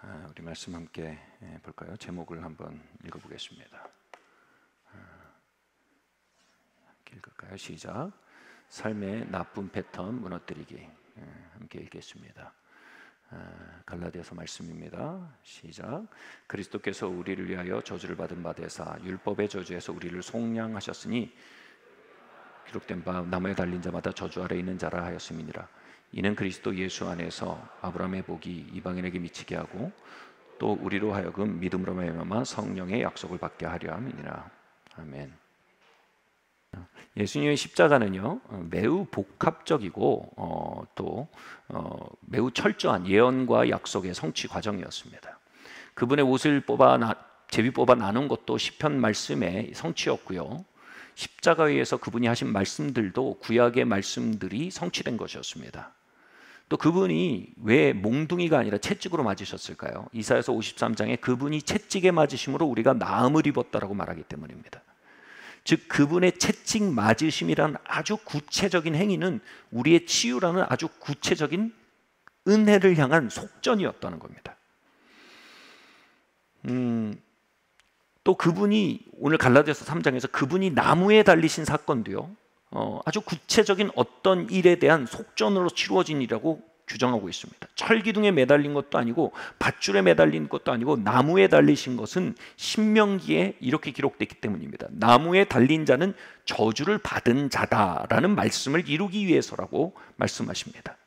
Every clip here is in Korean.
우리 말씀 함께 볼까요? 제목을 한번 읽어보겠습니다. 함께 읽을까요? 시작. 삶의 나쁜 패턴 무너뜨리기. 함께 읽겠습니다. 갈라디아서 말씀입니다. 시작. 그리스도께서 우리를 위하여 저주를 받은 바 되사 율법의 저주에서 우리를 속량하셨으니 기록된 바 나무에 달린 자마다 저주 아래 있는 자라 하였음이니라. 이는 그리스도 예수 안에서 아브라함의 복이 이방인에게 미치게 하고 또 우리로 하여금 믿음으로 말미암아 성령의 약속을 받게 하려 함이니라. 아멘. 예수님의 십자가는요 매우 복합적이고 또 매우 철저한 예언과 약속의 성취 과정이었습니다. 그분의 옷을 제비 뽑아 나눈 것도 시편 말씀의 성취였고요, 십자가에 의해서 그분이 하신 말씀들도 구약의 말씀들이 성취된 것이었습니다. 또 그분이 왜 몽둥이가 아니라 채찍으로 맞으셨을까요? 이사야서 53장에 그분이 채찍에 맞으심으로 우리가 나음을 입었다라고 말하기 때문입니다. 즉 그분의 채찍 맞으심이라는 아주 구체적인 행위는 우리의 치유라는 아주 구체적인 은혜를 향한 속전이었다는 겁니다. 또 그분이 오늘 갈라디아서 3장에서 그분이 나무에 달리신 사건도요 아주 구체적인 어떤 일에 대한 속전으로 치루어진 일이라고 규정하고 있습니다. 철기둥에 매달린 것도 아니고 밧줄에 매달린 것도 아니고 나무에 달리신 것은 신명기에 이렇게 기록됐기 때문입니다. 나무에 달린 자는 저주를 받은 자다라는 말씀을 이루기 위해서라고 말씀하십니다.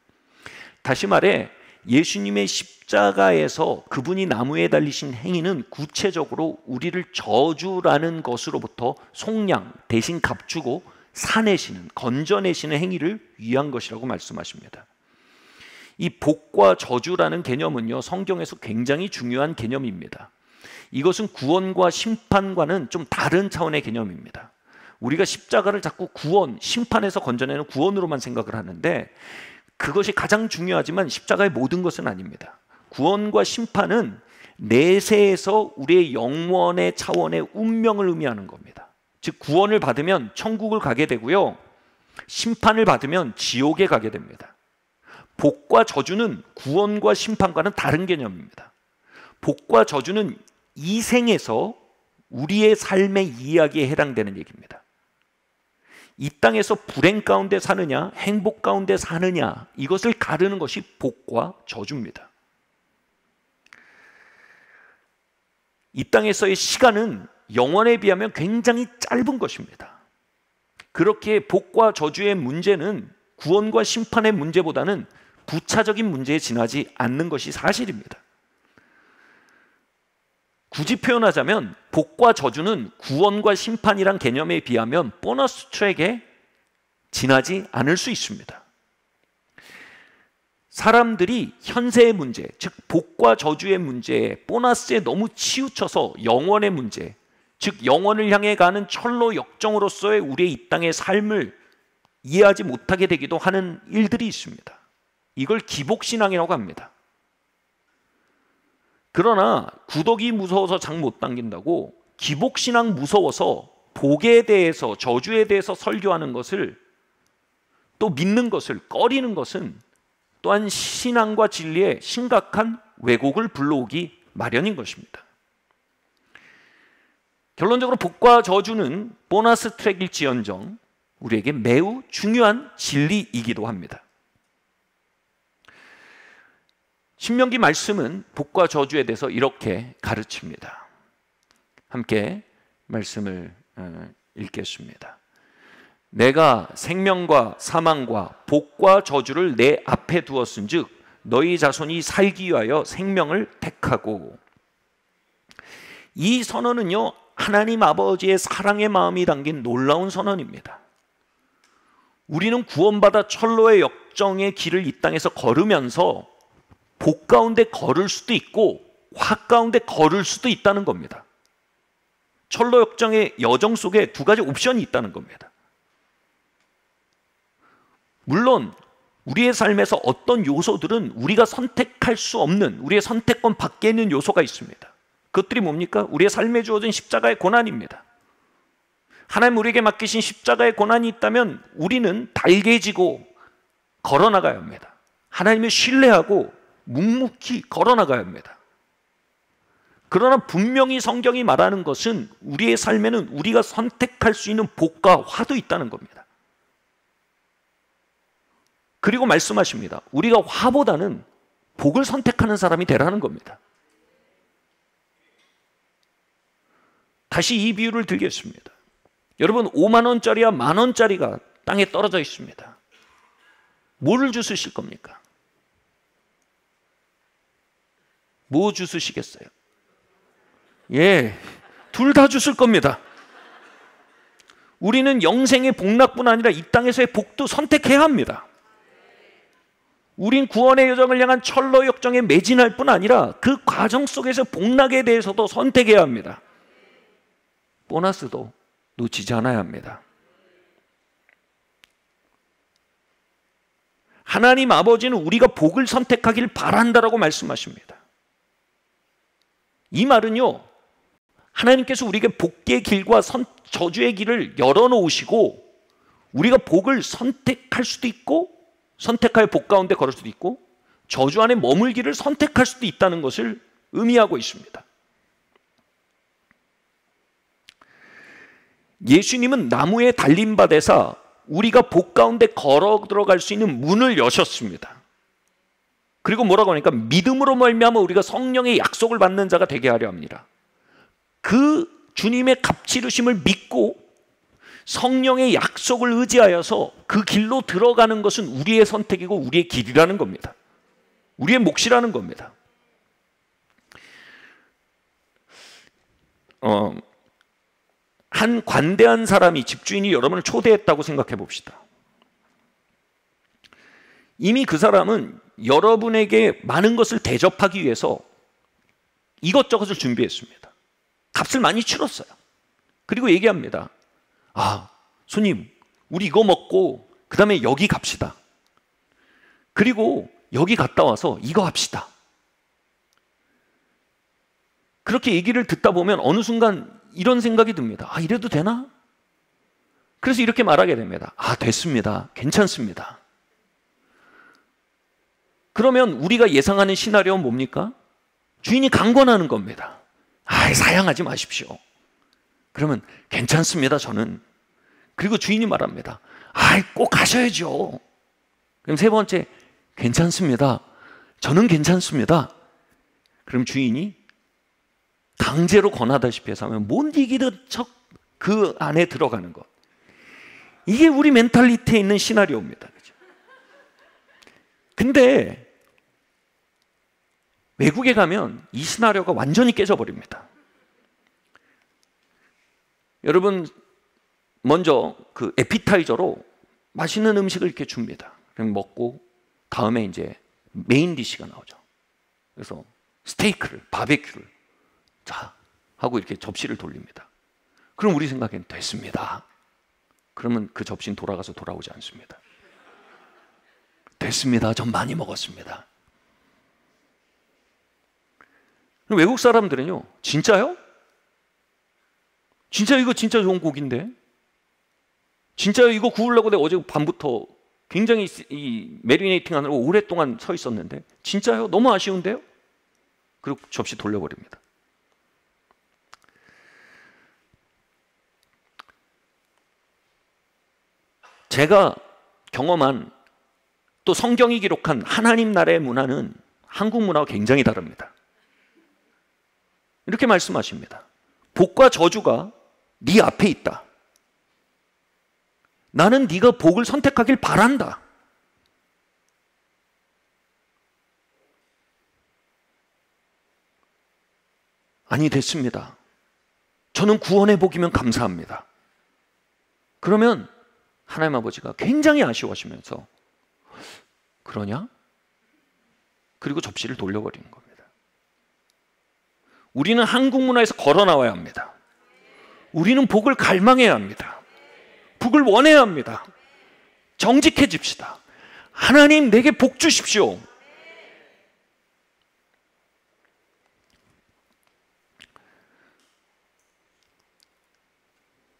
다시 말해 예수님의 십자가에서 그분이 나무에 달리신 행위는 구체적으로 우리를 저주라는 것으로부터 속량, 대신 값주고 사내시는, 건져내시는 행위를 위한 것이라고 말씀하십니다. 이 복과 저주라는 개념은요 성경에서 굉장히 중요한 개념입니다. 이것은 구원과 심판과는 좀 다른 차원의 개념입니다. 우리가 십자가를 자꾸 구원, 심판에서 건져내는 구원으로만 생각을 하는데 그것이 가장 중요하지만 십자가의 모든 것은 아닙니다. 구원과 심판은 내세에서 우리의 영원의 차원의 운명을 의미하는 겁니다. 즉 구원을 받으면 천국을 가게 되고요, 심판을 받으면 지옥에 가게 됩니다. 복과 저주는 구원과 심판과는 다른 개념입니다. 복과 저주는 이 생에서 우리의 삶의 이야기에 해당되는 얘기입니다. 이 땅에서 불행 가운데 사느냐 행복 가운데 사느냐 이것을 가르는 것이 복과 저주입니다. 이 땅에서의 시간은 영원에 비하면 굉장히 짧은 것입니다. 그렇게 복과 저주의 문제는 구원과 심판의 문제보다는 부차적인 문제에 지나지 않는 것이 사실입니다. 굳이 표현하자면 복과 저주는 구원과 심판이란 개념에 비하면 보너스 트랙에 지나지 않을 수 있습니다. 사람들이 현세의 문제, 즉 복과 저주의 문제에 보너스에 너무 치우쳐서 영원의 문제, 즉 영원을 향해 가는 철로 역정으로서의 우리의 이 땅의 삶을 이해하지 못하게 되기도 하는 일들이 있습니다. 이걸 기복신앙이라고 합니다. 그러나 구더기 무서워서 장 못 당긴다고 기복신앙 무서워서 복에 대해서 저주에 대해서 설교하는 것을 또 믿는 것을 꺼리는 것은 또한 신앙과 진리에 심각한 왜곡을 불러오기 마련인 것입니다. 결론적으로 복과 저주는 보너스 트랙일지언정 우리에게 매우 중요한 진리이기도 합니다. 신명기 말씀은 복과 저주에 대해서 이렇게 가르칩니다. 함께 말씀을 읽겠습니다. 내가 생명과 사망과 복과 저주를 내 앞에 두었은즉 너희 자손이 살기 위하여 생명을 택하고. 이 선언은요 하나님 아버지의 사랑의 마음이 담긴 놀라운 선언입니다. 우리는 구원받아 철로의 역정의 길을 이 땅에서 걸으면서 복 가운데 걸을 수도 있고 화 가운데 걸을 수도 있다는 겁니다. 철로 역정의 여정 속에 두 가지 옵션이 있다는 겁니다. 물론 우리의 삶에서 어떤 요소들은 우리가 선택할 수 없는, 우리의 선택권 밖에 있는 요소가 있습니다. 그것들이 뭡니까? 우리의 삶에 주어진 십자가의 고난입니다. 하나님 우리에게 맡기신 십자가의 고난이 있다면 우리는 달개지고 걸어나가야 합니다. 하나님을 신뢰하고 묵묵히 걸어나가야 합니다. 그러나 분명히 성경이 말하는 것은 우리의 삶에는 우리가 선택할 수 있는 복과 화도 있다는 겁니다. 그리고 말씀하십니다. 우리가 화보다는 복을 선택하는 사람이 되라는 겁니다. 다시 이 비유를 들겠습니다. 여러분, 5만 원짜리와 만 원짜리가 땅에 떨어져 있습니다. 뭐를 주스실 겁니까? 뭐 주스시겠어요? 예, 둘 다 주실 겁니다. 우리는 영생의 복락뿐 아니라 이 땅에서의 복도 선택해야 합니다. 우린 구원의 여정을 향한 철로 역정에 매진할 뿐 아니라 그 과정 속에서 복락에 대해서도 선택해야 합니다. 보너스도 놓치지 않아야 합니다. 하나님 아버지는 우리가 복을 선택하길 바란다라고 말씀하십니다. 이 말은요, 하나님께서 우리에게 복의 길과 저주의 길을 열어놓으시고 우리가 복을 선택할 수도 있고 선택하여 복 가운데 걸을 수도 있고 저주 안에 머물기를 선택할 수도 있다는 것을 의미하고 있습니다. 예수님은 나무에 달린 바 되사 우리가 복 가운데 걸어 들어갈 수 있는 문을 여셨습니다. 그리고 뭐라고 하니까 믿음으로 말미암아 우리가 성령의 약속을 받는 자가 되게 하려 합니다. 그 주님의 값지르심을 믿고 성령의 약속을 의지하여서 그 길로 들어가는 것은 우리의 선택이고 우리의 길이라는 겁니다. 우리의 몫이라는 겁니다. 한 관대한 사람이 집주인이 여러분을 초대했다고 생각해 봅시다. 이미 그 사람은 여러분에게 많은 것을 대접하기 위해서 이것저것을 준비했습니다. 값을 많이 치렀어요. 그리고 얘기합니다. 아, 손님, 우리 이거 먹고 그 다음에 여기 갑시다. 그리고 여기 갔다 와서 이거 합시다. 그렇게 얘기를 듣다 보면 어느 순간 이런 생각이 듭니다. 아, 이래도 되나? 그래서 이렇게 말하게 됩니다. 아, 됐습니다. 괜찮습니다. 그러면 우리가 예상하는 시나리오는 뭡니까? 주인이 강권하는 겁니다. 아, 사양하지 마십시오. 그러면 괜찮습니다, 저는. 그리고 주인이 말합니다. 아, 꼭 가셔야죠. 그럼 세 번째, 괜찮습니다. 저는 괜찮습니다. 그럼 주인이 강제로 권하다시피 해서 하면 못 이기듯 척 그 안에 들어가는 것. 이게 우리 멘탈리티에 있는 시나리오입니다. 그죠? 근데 외국에 가면 이 시나리오가 완전히 깨져버립니다. 여러분, 먼저 그 에피타이저로 맛있는 음식을 이렇게 줍니다. 그럼 먹고 다음에 이제 메인 디시가 나오죠. 그래서 스테이크를, 바베큐를 자 하고 이렇게 접시를 돌립니다. 그럼 우리 생각엔 됐습니다. 그러면 그 접시는 돌아가서 돌아오지 않습니다. 됐습니다. 전 많이 먹었습니다. 외국 사람들은요, 진짜요? 진짜 이거 진짜 좋은 고기인데? 진짜요? 이거 구우려고 내가 어제 밤부터 굉장히 이 메리네이팅 하느라고 오랫동안 서 있었는데 진짜요? 너무 아쉬운데요? 그리고 접시 돌려버립니다. 제가 경험한 또 성경이 기록한 하나님 나라의 문화는 한국 문화와 굉장히 다릅니다. 이렇게 말씀하십니다. 복과 저주가 네 앞에 있다. 나는 네가 복을 선택하길 바란다. 아니, 됐습니다. 저는 구원의 복이면 감사합니다. 그러면 하나님 아버지가 굉장히 아쉬워하시면서 그러냐? 그리고 접시를 돌려버리는 겁니다. 우리는 한국 문화에서 걸어 나와야 합니다. 우리는 복을 갈망해야 합니다. 복을 원해야 합니다. 정직해집시다. 하나님, 내게 복 주십시오.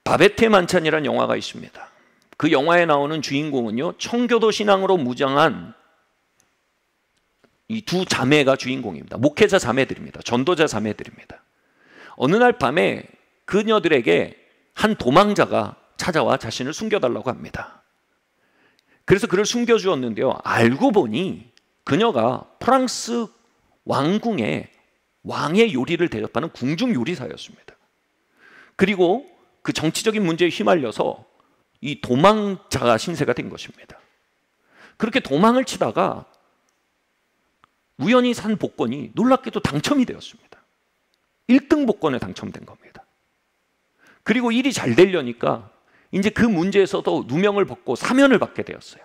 바베테 만찬이라는 영화가 있습니다. 그 영화에 나오는 주인공은요, 청교도 신앙으로 무장한 이 두 자매가 주인공입니다. 목회자 자매들입니다. 전도자 자매들입니다. 어느 날 밤에 그녀들에게 한 도망자가 찾아와 자신을 숨겨달라고 합니다. 그래서 그를 숨겨주었는데요, 알고 보니 그녀가 프랑스 왕궁의 왕의 요리를 대접하는 궁중 요리사였습니다. 그리고 그 정치적인 문제에 휘말려서 이 도망자가 신세가 된 것입니다. 그렇게 도망을 치다가 우연히 산 복권이 놀랍게도 당첨이 되었습니다. 1등 복권에 당첨된 겁니다. 그리고 일이 잘 되려니까 이제 그 문제에서도 누명을 벗고 사면을 받게 되었어요.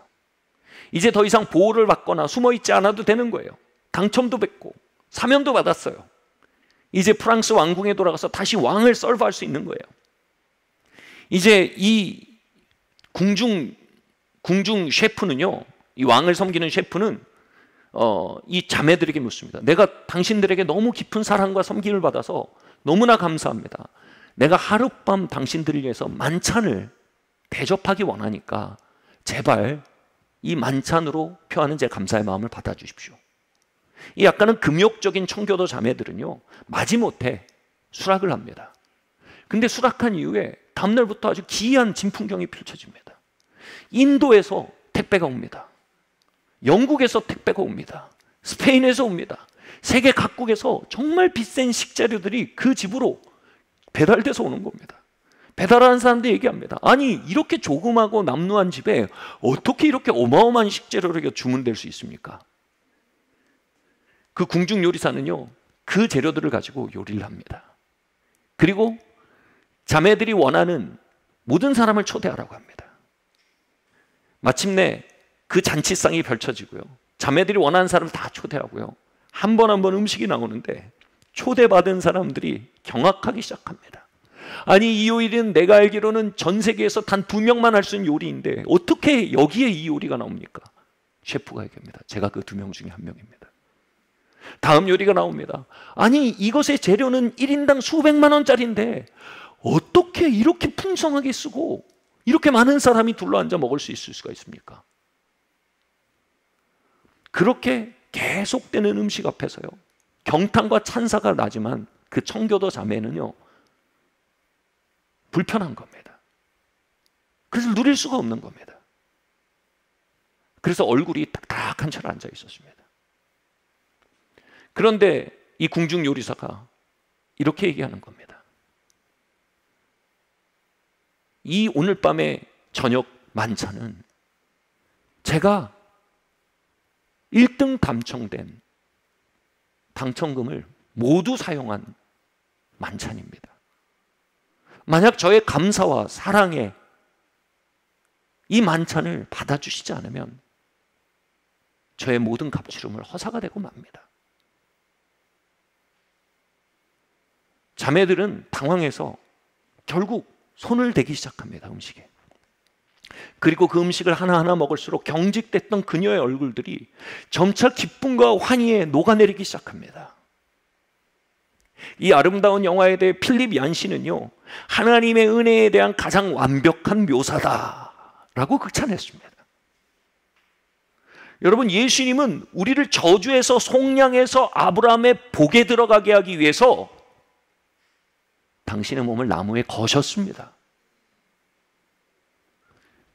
이제 더 이상 보호를 받거나 숨어 있지 않아도 되는 거예요. 당첨도 받고 사면도 받았어요. 이제 프랑스 왕궁에 돌아가서 다시 왕을 서브할 수 있는 거예요. 이제 이 궁중 셰프는요, 이 왕을 섬기는 셰프는 이 자매들에게 묻습니다. 내가 당신들에게 너무 깊은 사랑과 섬김을 받아서 너무나 감사합니다. 내가 하룻밤 당신들을 위해서 만찬을 대접하기 원하니까 제발 이 만찬으로 표하는 제 감사의 마음을 받아주십시오. 이 약간은 금욕적인 청교도 자매들은요, 마지못해 수락을 합니다. 근데 수락한 이후에 다음날부터 아주 기이한 진풍경이 펼쳐집니다. 인도에서 택배가 옵니다. 영국에서 택배가 옵니다. 스페인에서 옵니다. 세계 각국에서 정말 비싼 식재료들이 그 집으로 배달돼서 오는 겁니다. 배달하는 사람들 얘기합니다. 아니, 이렇게 조그마고 남루한 집에 어떻게 이렇게 어마어마한 식재료를 주문될 수 있습니까? 그 궁중 요리사는요, 그 재료들을 가지고 요리를 합니다. 그리고 자매들이 원하는 모든 사람을 초대하라고 합니다. 마침내 그 잔치상이 펼쳐지고요, 자매들이 원하는 사람을 다 초대하고요, 한 번 한 번 음식이 나오는데 초대받은 사람들이 경악하기 시작합니다. 아니, 이 요리는 내가 알기로는 전 세계에서 단 2명만 할 수 있는 요리인데 어떻게 여기에 이 요리가 나옵니까? 셰프가 얘기합니다. 제가 그 2명 중에 한 명입니다. 다음 요리가 나옵니다. 아니, 이것의 재료는 1인당 수백만 원짜리인데 어떻게 이렇게 풍성하게 쓰고 이렇게 많은 사람이 둘러앉아 먹을 수 있을 수가 있습니까? 그렇게 계속되는 음식 앞에서요, 경탄과 찬사가 나지만 그 청교도 자매는요, 불편한 겁니다. 그래서 누릴 수가 없는 겁니다. 그래서 얼굴이 딱딱한 채로 앉아 있었습니다. 그런데 이 궁중 요리사가 이렇게 얘기하는 겁니다. 이 오늘 밤의 저녁 만찬은 제가 1등 당첨된 당첨금을 모두 사용한 만찬입니다. 만약 저의 감사와 사랑에 이 만찬을 받아주시지 않으면 저의 모든 갑치름을 허사가 되고 맙니다. 자매들은 당황해서 결국 손을 대기 시작합니다, 음식에. 그리고 그 음식을 하나하나 먹을수록 경직됐던 그녀의 얼굴들이 점차 기쁨과 환희에 녹아내리기 시작합니다. 이 아름다운 영화에 대해 필립 얀시는요, 하나님의 은혜에 대한 가장 완벽한 묘사다라고 극찬했습니다. 여러분, 예수님은 우리를 저주에서 속량해서 아브라함의 복에 들어가게 하기 위해서 당신의 몸을 나무에 거셨습니다.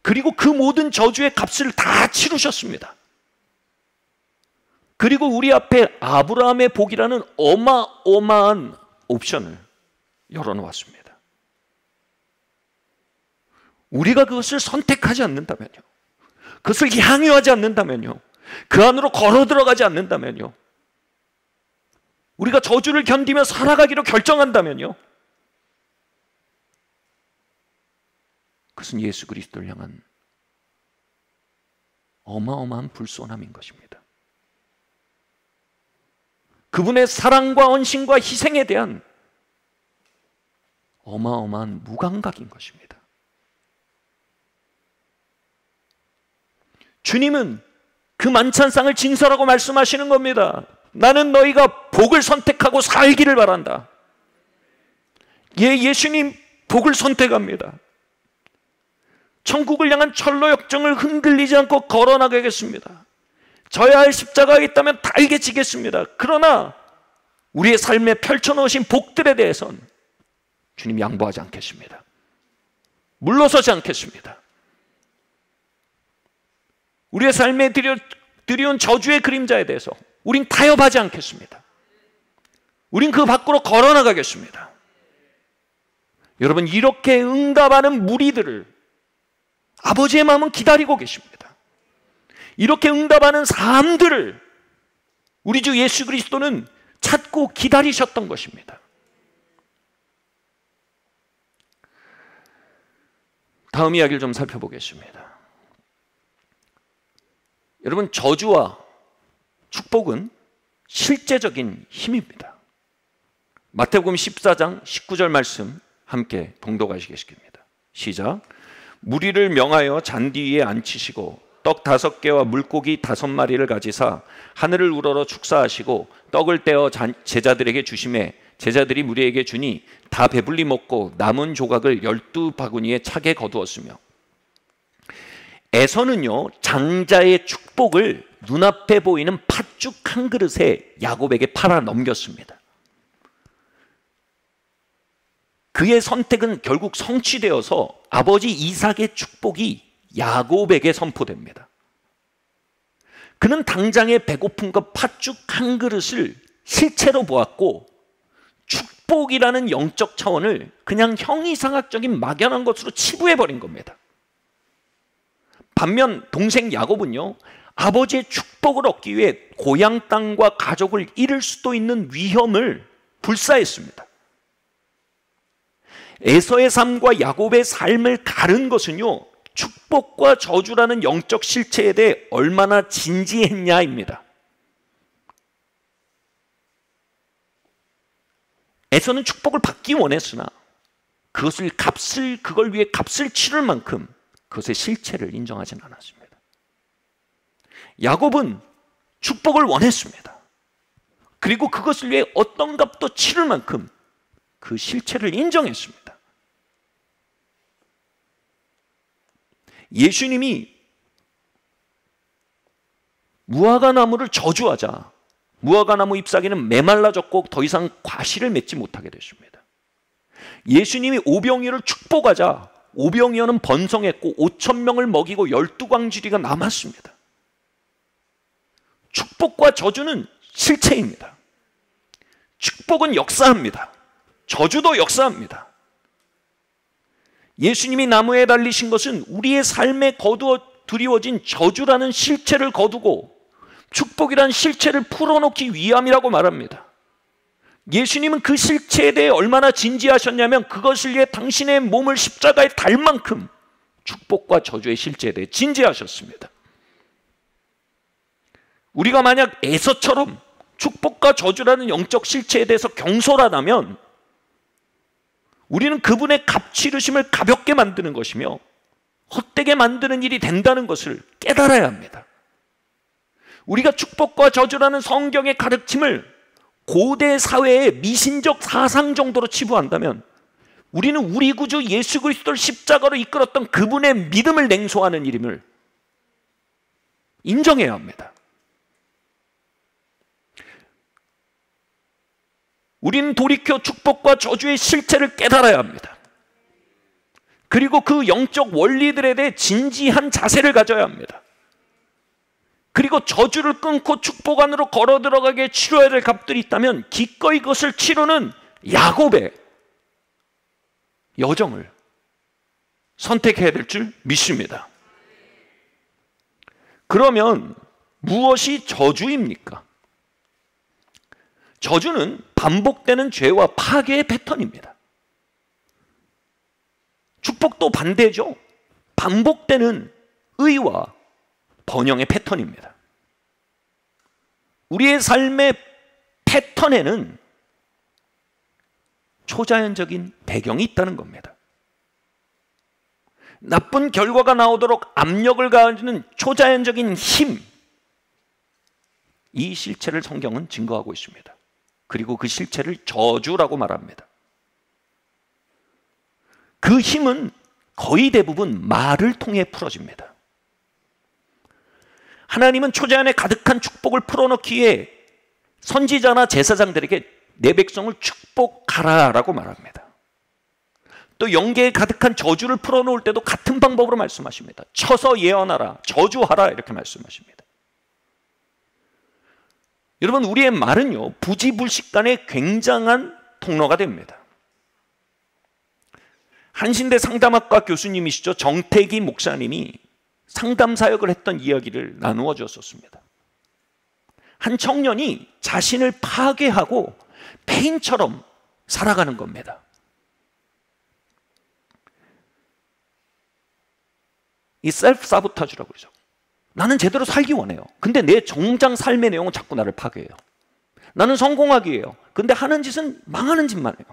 그리고 그 모든 저주의 값을 다 치르셨습니다. 그리고 우리 앞에 아브라함의 복이라는 어마어마한 옵션을 열어놓았습니다. 우리가 그것을 선택하지 않는다면요, 그것을 향유하지 않는다면요, 그 안으로 걸어 들어가지 않는다면요, 우리가 저주를 견디며 살아가기로 결정한다면요, 그것은 예수 그리스도를 향한 어마어마한 불손함인 것입니다. 그분의 사랑과 헌신과 희생에 대한 어마어마한 무감각인 것입니다. 주님은 그 만찬상을 진설하고 말씀하시는 겁니다. 나는 너희가 복을 선택하고 살기를 바란다. 예수님 복을 선택합니다. 천국을 향한 철로 역정을 흔들리지 않고 걸어나가겠습니다. 져야 할 십자가가 있다면 달게 지겠습니다. 그러나 우리의 삶에 펼쳐놓으신 복들에 대해서는 주님 양보하지 않겠습니다. 물러서지 않겠습니다. 우리의 삶에 들여온 저주의 그림자에 대해서 우린 타협하지 않겠습니다. 우린 그 밖으로 걸어나가겠습니다. 여러분, 이렇게 응답하는 무리들을 아버지의 마음은 기다리고 계십니다. 이렇게 응답하는 사람들을 우리 주 예수 그리스도는 찾고 기다리셨던 것입니다. 다음 이야기를 좀 살펴보겠습니다. 여러분, 저주와 축복은 실제적인 힘입니다. 마태복음 14장 19절 말씀 함께 봉독하시겠습니다. 시작. 무리를 명하여 잔디 위에 앉히시고 떡 5개와 물고기 5마리를 가지사 하늘을 우러러 축사하시고 떡을 떼어 제자들에게 주시매 제자들이 무리에게 주니 다 배불리 먹고 남은 조각을 12바구니에 차게 거두었으며, 에서는요 장자의 축복을 눈앞에 보이는 팥죽 한 그릇에 야곱에게 팔아 넘겼습니다. 그의 선택은 결국 성취되어서 아버지 이삭의 축복이 야곱에게 선포됩니다. 그는 당장의 배고픔과 팥죽 한 그릇을 실체로 보았고 축복이라는 영적 차원을 그냥 형이상학적인 막연한 것으로 치부해버린 겁니다. 반면 동생 야곱은요, 아버지의 축복을 얻기 위해 고향 땅과 가족을 잃을 수도 있는 위험을 불사했습니다. 에서의 삶과 야곱의 삶을 가른 것은요, 축복과 저주라는 영적 실체에 대해 얼마나 진지했냐입니다. 에서는 축복을 받기 원했으나 그걸 위해 값을 치를 만큼 그것의 실체를 인정하지는 않았습니다. 야곱은 축복을 원했습니다. 그리고 그것을 위해 어떤 값도 치를 만큼 그 실체를 인정했습니다. 예수님이 무화과나무를 저주하자 무화과나무 잎사귀는 메말라졌고 더 이상 과실을 맺지 못하게 됐습니다. 예수님이 오병이어를 축복하자 오병이어는 번성했고 5,000명을 먹이고 12광주리가 남았습니다. 축복과 저주는 실체입니다. 축복은 역사합니다. 저주도 역사합니다. 예수님이 나무에 달리신 것은 우리의 삶에 드리워진 저주라는 실체를 거두고 축복이란 실체를 풀어놓기 위함이라고 말합니다. 예수님은 그 실체에 대해 얼마나 진지하셨냐면 그것을 위해 당신의 몸을 십자가에 달 만큼 축복과 저주의 실체에 대해 진지하셨습니다. 우리가 만약 에서처럼 축복과 저주라는 영적 실체에 대해서 경솔하다면 우리는 그분의 값치르심을 가볍게 만드는 것이며 헛되게 만드는 일이 된다는 것을 깨달아야 합니다. 우리가 축복과 저주라는 성경의 가르침을 고대 사회의 미신적 사상 정도로 치부한다면 우리는 우리 구주 예수 그리스도를 십자가로 이끌었던 그분의 믿음을 냉소하는 일임을 인정해야 합니다. 우리는 돌이켜 축복과 저주의 실체를 깨달아야 합니다. 그리고 그 영적 원리들에 대해 진지한 자세를 가져야 합니다. 그리고 저주를 끊고 축복 안으로 걸어 들어가게 치러야 될 값들이 있다면 기꺼이 그것을 치르는 야곱의 여정을 선택해야 될 줄 믿습니다. 그러면 무엇이 저주입니까? 저주는 반복되는 죄와 파괴의 패턴입니다. 축복도 반대죠. 반복되는 의와 번영의 패턴입니다. 우리의 삶의 패턴에는 초자연적인 배경이 있다는 겁니다. 나쁜 결과가 나오도록 압력을 가하는 초자연적인 힘, 이 실체를 성경은 증거하고 있습니다. 그리고 그 실체를 저주라고 말합니다. 그 힘은 거의 대부분 말을 통해 풀어집니다. 하나님은 초자연에 가득한 축복을 풀어넣기 위해 선지자나 제사장들에게 내 백성을 축복하라라고 말합니다. 또 영계에 가득한 저주를 풀어놓을 때도 같은 방법으로 말씀하십니다. 쳐서 예언하라, 저주하라 이렇게 말씀하십니다. 여러분, 우리의 말은요 부지불식간의 굉장한 통로가 됩니다. 한신대 상담학과 교수님이시죠, 정태기 목사님이 상담 사역을 했던 이야기를 나누어 주었습니다. 한 청년이 자신을 파괴하고 폐인처럼 살아가는 겁니다. 이 셀프 사보타주라고 그러죠. 나는 제대로 살기 원해요. 근데 내 정작 삶의 내용은 자꾸 나를 파괴해요. 나는 성공하기 위해요. 근데 하는 짓은 망하는 짓만 해요.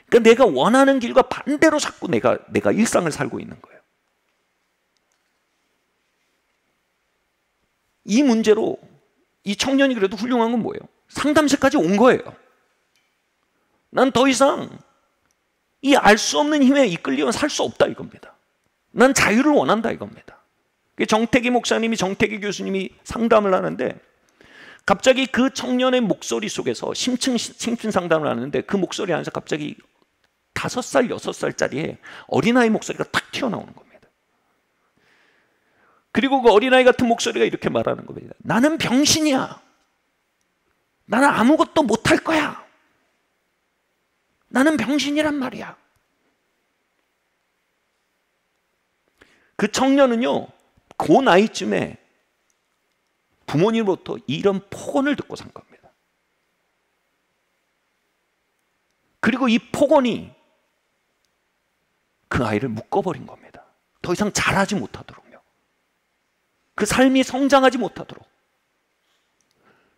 그러니까 내가 원하는 길과 반대로 자꾸 내가 일상을 살고 있는 거예요. 이 문제로 이 청년이 그래도 훌륭한 건 뭐예요? 상담실까지 온 거예요. 난 더 이상 이 알 수 없는 힘에 이끌리면 살 수 없다 이겁니다. 난 자유를 원한다 이겁니다. 정태기 목사님이, 정태기 교수님이 상담을 하는데 갑자기 그 청년의 목소리 속에서 심층 상담을 하는데 그 목소리 안에서 갑자기 5살, 6살짜리의 어린아이 목소리가 탁 튀어나오는 겁니다. 그리고 그 어린아이 같은 목소리가 이렇게 말하는 겁니다. 나는 병신이야. 나는 아무것도 못할 거야. 나는 병신이란 말이야. 그 청년은요, 그 나이쯤에 부모님으로부터 이런 폭언을 듣고 산 겁니다. 그리고 이 폭언이 그 아이를 묶어버린 겁니다. 더 이상 자라지 못하도록요. 그 삶이 성장하지 못하도록.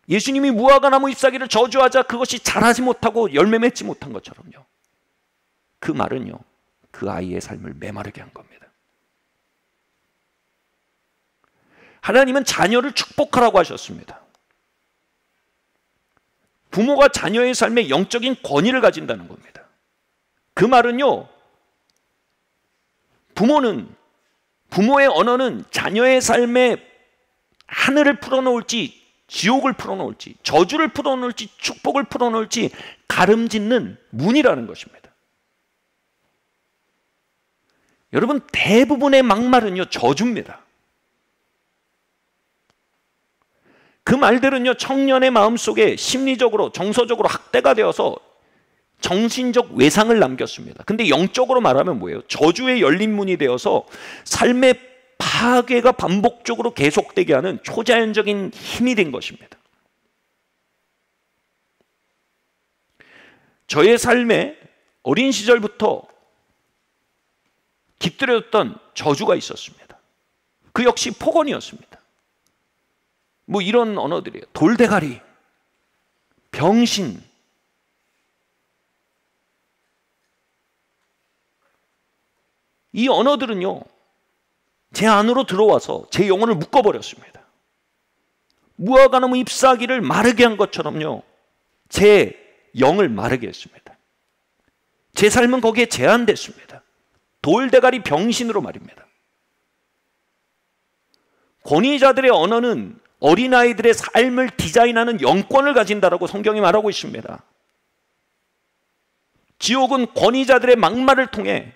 예수님이 무화과 나무 잎사귀를 저주하자 그것이 자라지 못하고 열매 맺지 못한 것처럼요. 그 말은요, 그 아이의 삶을 메마르게 한 겁니다. 하나님은 자녀를 축복하라고 하셨습니다. 부모가 자녀의 삶에 영적인 권위를 가진다는 겁니다. 그 말은요, 부모의 언어는 자녀의 삶에 하늘을 풀어놓을지 지옥을 풀어놓을지 저주를 풀어놓을지 축복을 풀어놓을지 가름짓는 문이라는 것입니다. 여러분, 대부분의 막말은요 저주입니다. 그 말들은요 청년의 마음속에 심리적으로 정서적으로 학대가 되어서 정신적 외상을 남겼습니다. 근데 영적으로 말하면 뭐예요? 저주의 열린 문이 되어서 삶의 파괴가 반복적으로 계속되게 하는 초자연적인 힘이 된 것입니다. 저의 삶에 어린 시절부터 깃들여졌던 저주가 있었습니다. 그 역시 폭언이었습니다. 뭐 이런 언어들이에요. 돌대가리, 병신, 이 언어들은요 제 안으로 들어와서 제 영혼을 묶어버렸습니다. 무화과나무 잎사귀를 마르게 한 것처럼요 제 영을 마르게 했습니다. 제 삶은 거기에 제한됐습니다. 돌대가리 병신으로 말입니다. 권위자들의 언어는 어린아이들의 삶을 디자인하는 영권을 가진다라고 성경이 말하고 있습니다. 지옥은 권위자들의 막말을 통해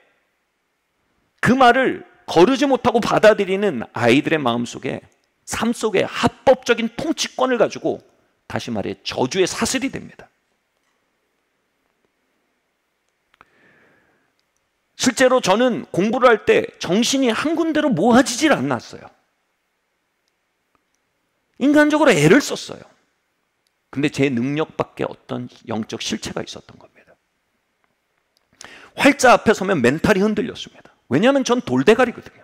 그 말을 거르지 못하고 받아들이는 아이들의 마음속에 삶 속에 합법적인 통치권을 가지고 다시 말해 저주의 사슬이 됩니다. 실제로 저는 공부를 할 때 정신이 한 군데로 모아지질 않았어요. 인간적으로 애를 썼어요. 근데 제 능력 밖에 어떤 영적 실체가 있었던 겁니다. 활자 앞에 서면 멘탈이 흔들렸습니다. 왜냐하면 전 돌대가리거든요.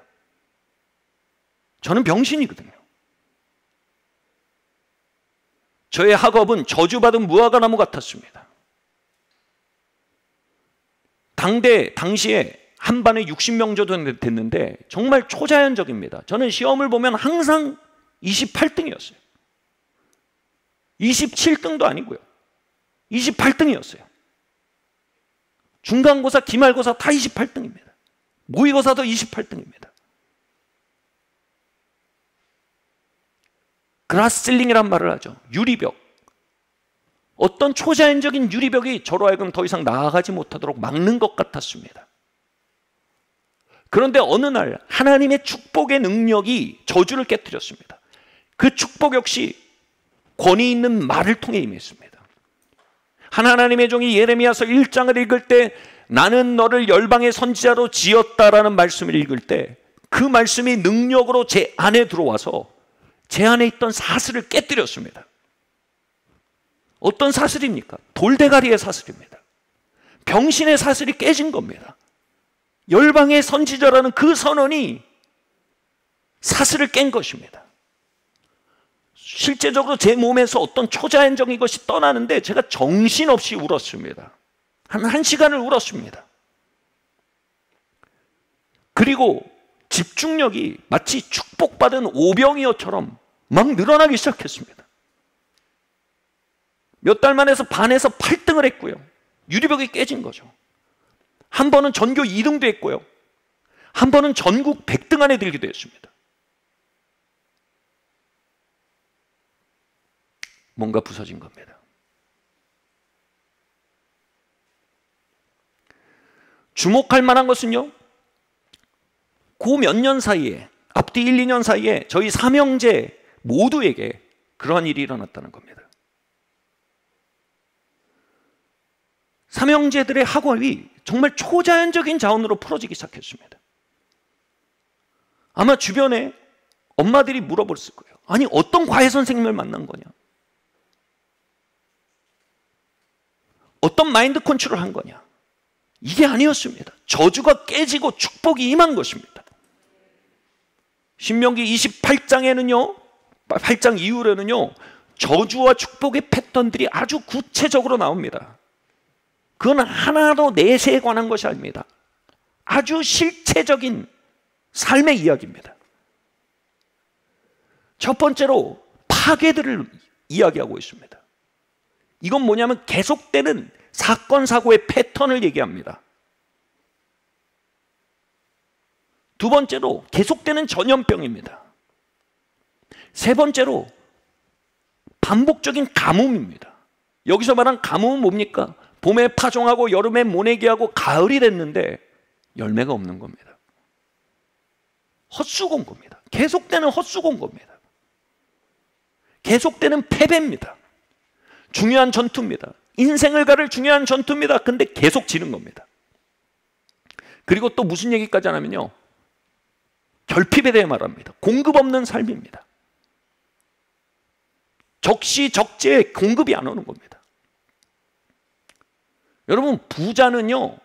저는 병신이거든요. 저의 학업은 저주받은 무화과나무 같았습니다. 당시에 한 반에 60명 정도 됐는데 정말 초자연적입니다. 저는 시험을 보면 항상 28등이었어요. 27등도 아니고요. 28등이었어요. 중간고사, 기말고사 다 28등입니다. 모의고사도 28등입니다. 그라스실링이란 말을 하죠. 유리벽. 어떤 초자연적인 유리벽이 저로 하여금 더 이상 나아가지 못하도록 막는 것 같았습니다. 그런데 어느 날 하나님의 축복의 능력이 저주를 깨뜨렸습니다. 그 축복 역시 권위 있는 말을 통해 임했습니다. 하나님의 종이 예레미야서 1장을 읽을 때 나는 너를 열방의 선지자로 지었다라는 말씀을 읽을 때 그 말씀이 능력으로 제 안에 들어와서 제 안에 있던 사슬을 깨뜨렸습니다. 어떤 사슬입니까? 돌대가리의 사슬입니다. 병신의 사슬이 깨진 겁니다. 열방의 선지자라는 그 선언이 사슬을 깬 것입니다. 실제적으로 제 몸에서 어떤 초자연적인 것이 떠나는데 제가 정신없이 울었습니다. 한 시간을 울었습니다. 그리고 집중력이 마치 축복받은 오병이어처럼 막 늘어나기 시작했습니다. 몇 달 만에서 반에서 8등을 했고요. 유리벽이 깨진 거죠. 한 번은 전교 2등도 했고요. 한 번은 전국 100등 안에 들기도 했습니다. 뭔가 부서진 겁니다. 주목할 만한 것은요, 그 몇 년 사이에, 앞뒤 1, 2년 사이에 저희 삼형제 모두에게 그러한 일이 일어났다는 겁니다. 삼형제들의 학업이 정말 초자연적인 자원으로 풀어지기 시작했습니다. 아마 주변에 엄마들이 물어봤을 거예요. 아니, 어떤 과외 선생님을 만난 거냐? 어떤 마인드 컨트롤을 한 거냐? 이게 아니었습니다. 저주가 깨지고 축복이 임한 것입니다. 신명기 28장에는요, 8장 이후로는요, 저주와 축복의 패턴들이 아주 구체적으로 나옵니다. 그건 하나도 내세에 관한 것이 아닙니다. 아주 실체적인 삶의 이야기입니다. 첫 번째로 파괴들을 이야기하고 있습니다. 이건 뭐냐면 계속되는 사건, 사고의 패턴을 얘기합니다. 두 번째로 계속되는 전염병입니다. 세 번째로 반복적인 가뭄입니다. 여기서 말한 가뭄은 뭡니까? 봄에 파종하고 여름에 모내기하고 가을이 됐는데 열매가 없는 겁니다. 헛수고입니다. 계속되는 헛수고입니다. 계속되는 패배입니다. 중요한 전투입니다. 인생을 가를 중요한 전투입니다. 근데 계속 지는 겁니다. 그리고 또 무슨 얘기까지 하냐면요, 결핍에 대해 말합니다. 공급 없는 삶입니다. 적시적재에 공급이 안 오는 겁니다. 여러분, 부자는요,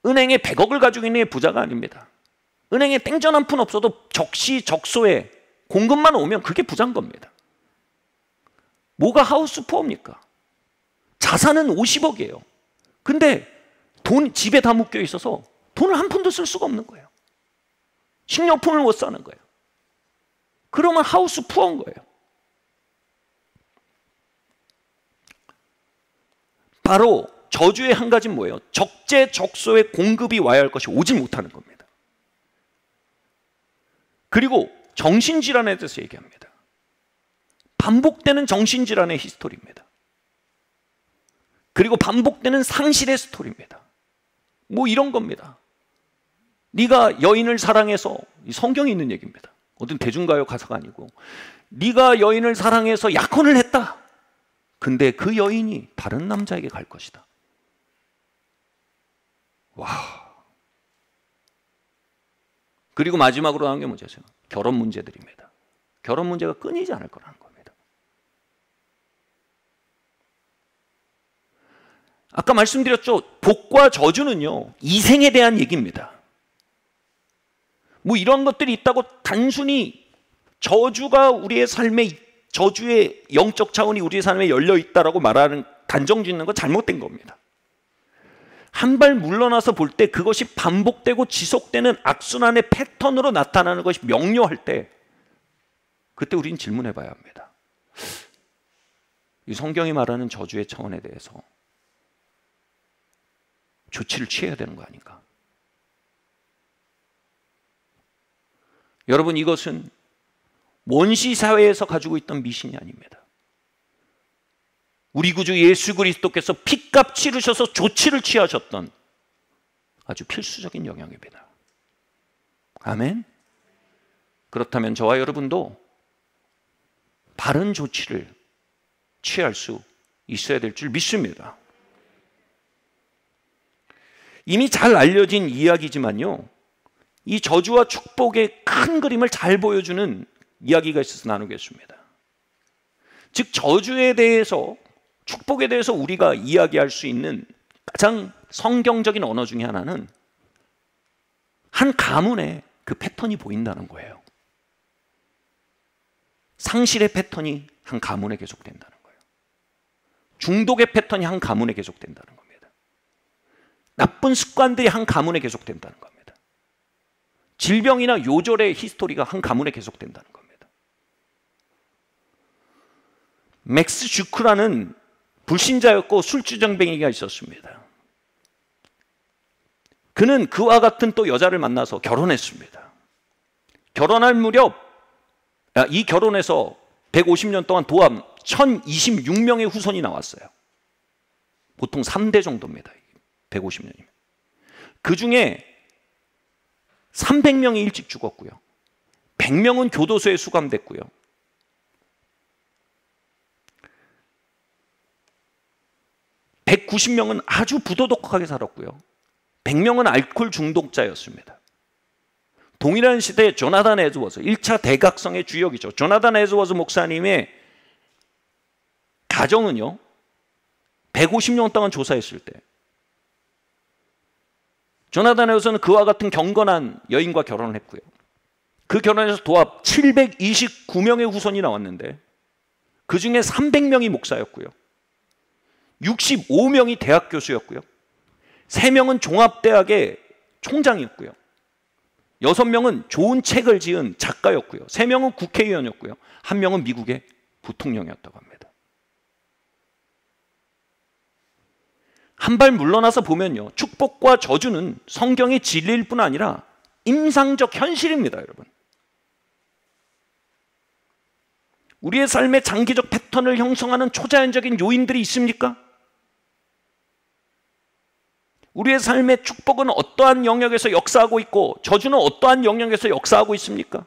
은행에 100억을 가지고 있는 게 부자가 아닙니다. 은행에 땡전 한 푼 없어도 적시적소에 공급만 오면 그게 부자인 겁니다. 뭐가 하우스 푸어입니까? 자산은 50억이에요. 근데 돈 집에 다 묶여 있어서 돈을 한 푼도 쓸 수가 없는 거예요. 식료품을 못 사는 거예요. 그러면 하우스 푸어인 거예요. 바로 저주의 한 가지는 뭐예요? 적재적소의 공급이 와야 할 것이 오지 못하는 겁니다. 그리고 정신질환에 대해서 얘기합니다. 반복되는 정신질환의 히스토리입니다. 그리고 반복되는 상실의 스토리입니다. 뭐 이런 겁니다. 네가 여인을 사랑해서, 성경에 있는 얘기입니다. 어떤 대중가요 가사가 아니고, 네가 여인을 사랑해서 약혼을 했다. 근데 그 여인이 다른 남자에게 갈 것이다. 와. 그리고 마지막으로 나온 게 뭐죠? 결혼 문제들입니다. 결혼 문제가 끊이지 않을 거라는 겁니다. 아까 말씀드렸죠. 복과 저주는요, 이생에 대한 얘기입니다. 뭐 이런 것들이 있다고 단순히 저주가 우리의 삶에, 저주의 영적 차원이 우리의 삶에 열려 있다라고 말하는, 단정 짓는 건 잘못된 겁니다. 한 발 물러나서 볼 때 그것이 반복되고 지속되는 악순환의 패턴으로 나타나는 것이 명료할 때, 그때 우리는 질문해 봐야 합니다. 이 성경이 말하는 저주의 차원에 대해서 조치를 취해야 되는 거 아닌가? 여러분, 이것은 원시 사회에서 가지고 있던 미신이 아닙니다. 우리 구주 예수 그리스도께서 피값 치르셔서 조치를 취하셨던 아주 필수적인 영역입니다. 아멘. 그렇다면 저와 여러분도 바른 조치를 취할 수 있어야 될 줄 믿습니다. 이미 잘 알려진 이야기지만요, 이 저주와 축복의 큰 그림을 잘 보여주는 이야기가 있어서 나누겠습니다. 즉, 저주에 대해서, 축복에 대해서 우리가 이야기할 수 있는 가장 성경적인 언어 중에 하나는 한 가문에 그 패턴이 보인다는 거예요. 상실의 패턴이 한 가문에 계속된다는 거예요. 중독의 패턴이 한 가문에 계속된다는 겁니다. 나쁜 습관들이 한 가문에 계속된다는 겁니다. 질병이나 요절의 히스토리가 한 가문에 계속된다는 겁니다. 맥스 주크라는 불신자였고 술주정뱅이가 있었습니다. 그는 그와 같은 또 여자를 만나서 결혼했습니다. 결혼할 무렵 이 결혼에서 150년 동안 도합 1026명의 후손이 나왔어요. 보통 3대 정도입니다. 150년이면. 그 중에 300명이 일찍 죽었고요. 100명은 교도소에 수감됐고요. 190명은 아주 부도덕하게 살았고요. 100명은 알코올 중독자였습니다. 동일한 시대에 조나단 에즈워즈, 1차 대각성의 주역이죠. 조나단 에즈워즈 목사님의 가정은요, 150년 동안 조사했을 때 조나단 에즈워즈는 그와 같은 경건한 여인과 결혼을 했고요. 그 결혼에서 도합 729명의 후손이 나왔는데 그 중에 300명이 목사였고요. 65명이 대학 교수였고요. 3명은 종합대학의 총장이었고요. 6명은 좋은 책을 지은 작가였고요. 3명은 국회의원이었고요. 1명은 미국의 부통령이었다고 합니다. 한 발 물러나서 보면요, 축복과 저주는 성경의 진리일 뿐 아니라 임상적 현실입니다, 여러분. 우리의 삶의 장기적 패턴을 형성하는 초자연적인 요인들이 있습니까? 우리의 삶의 축복은 어떠한 영역에서 역사하고 있고 저주는 어떠한 영역에서 역사하고 있습니까?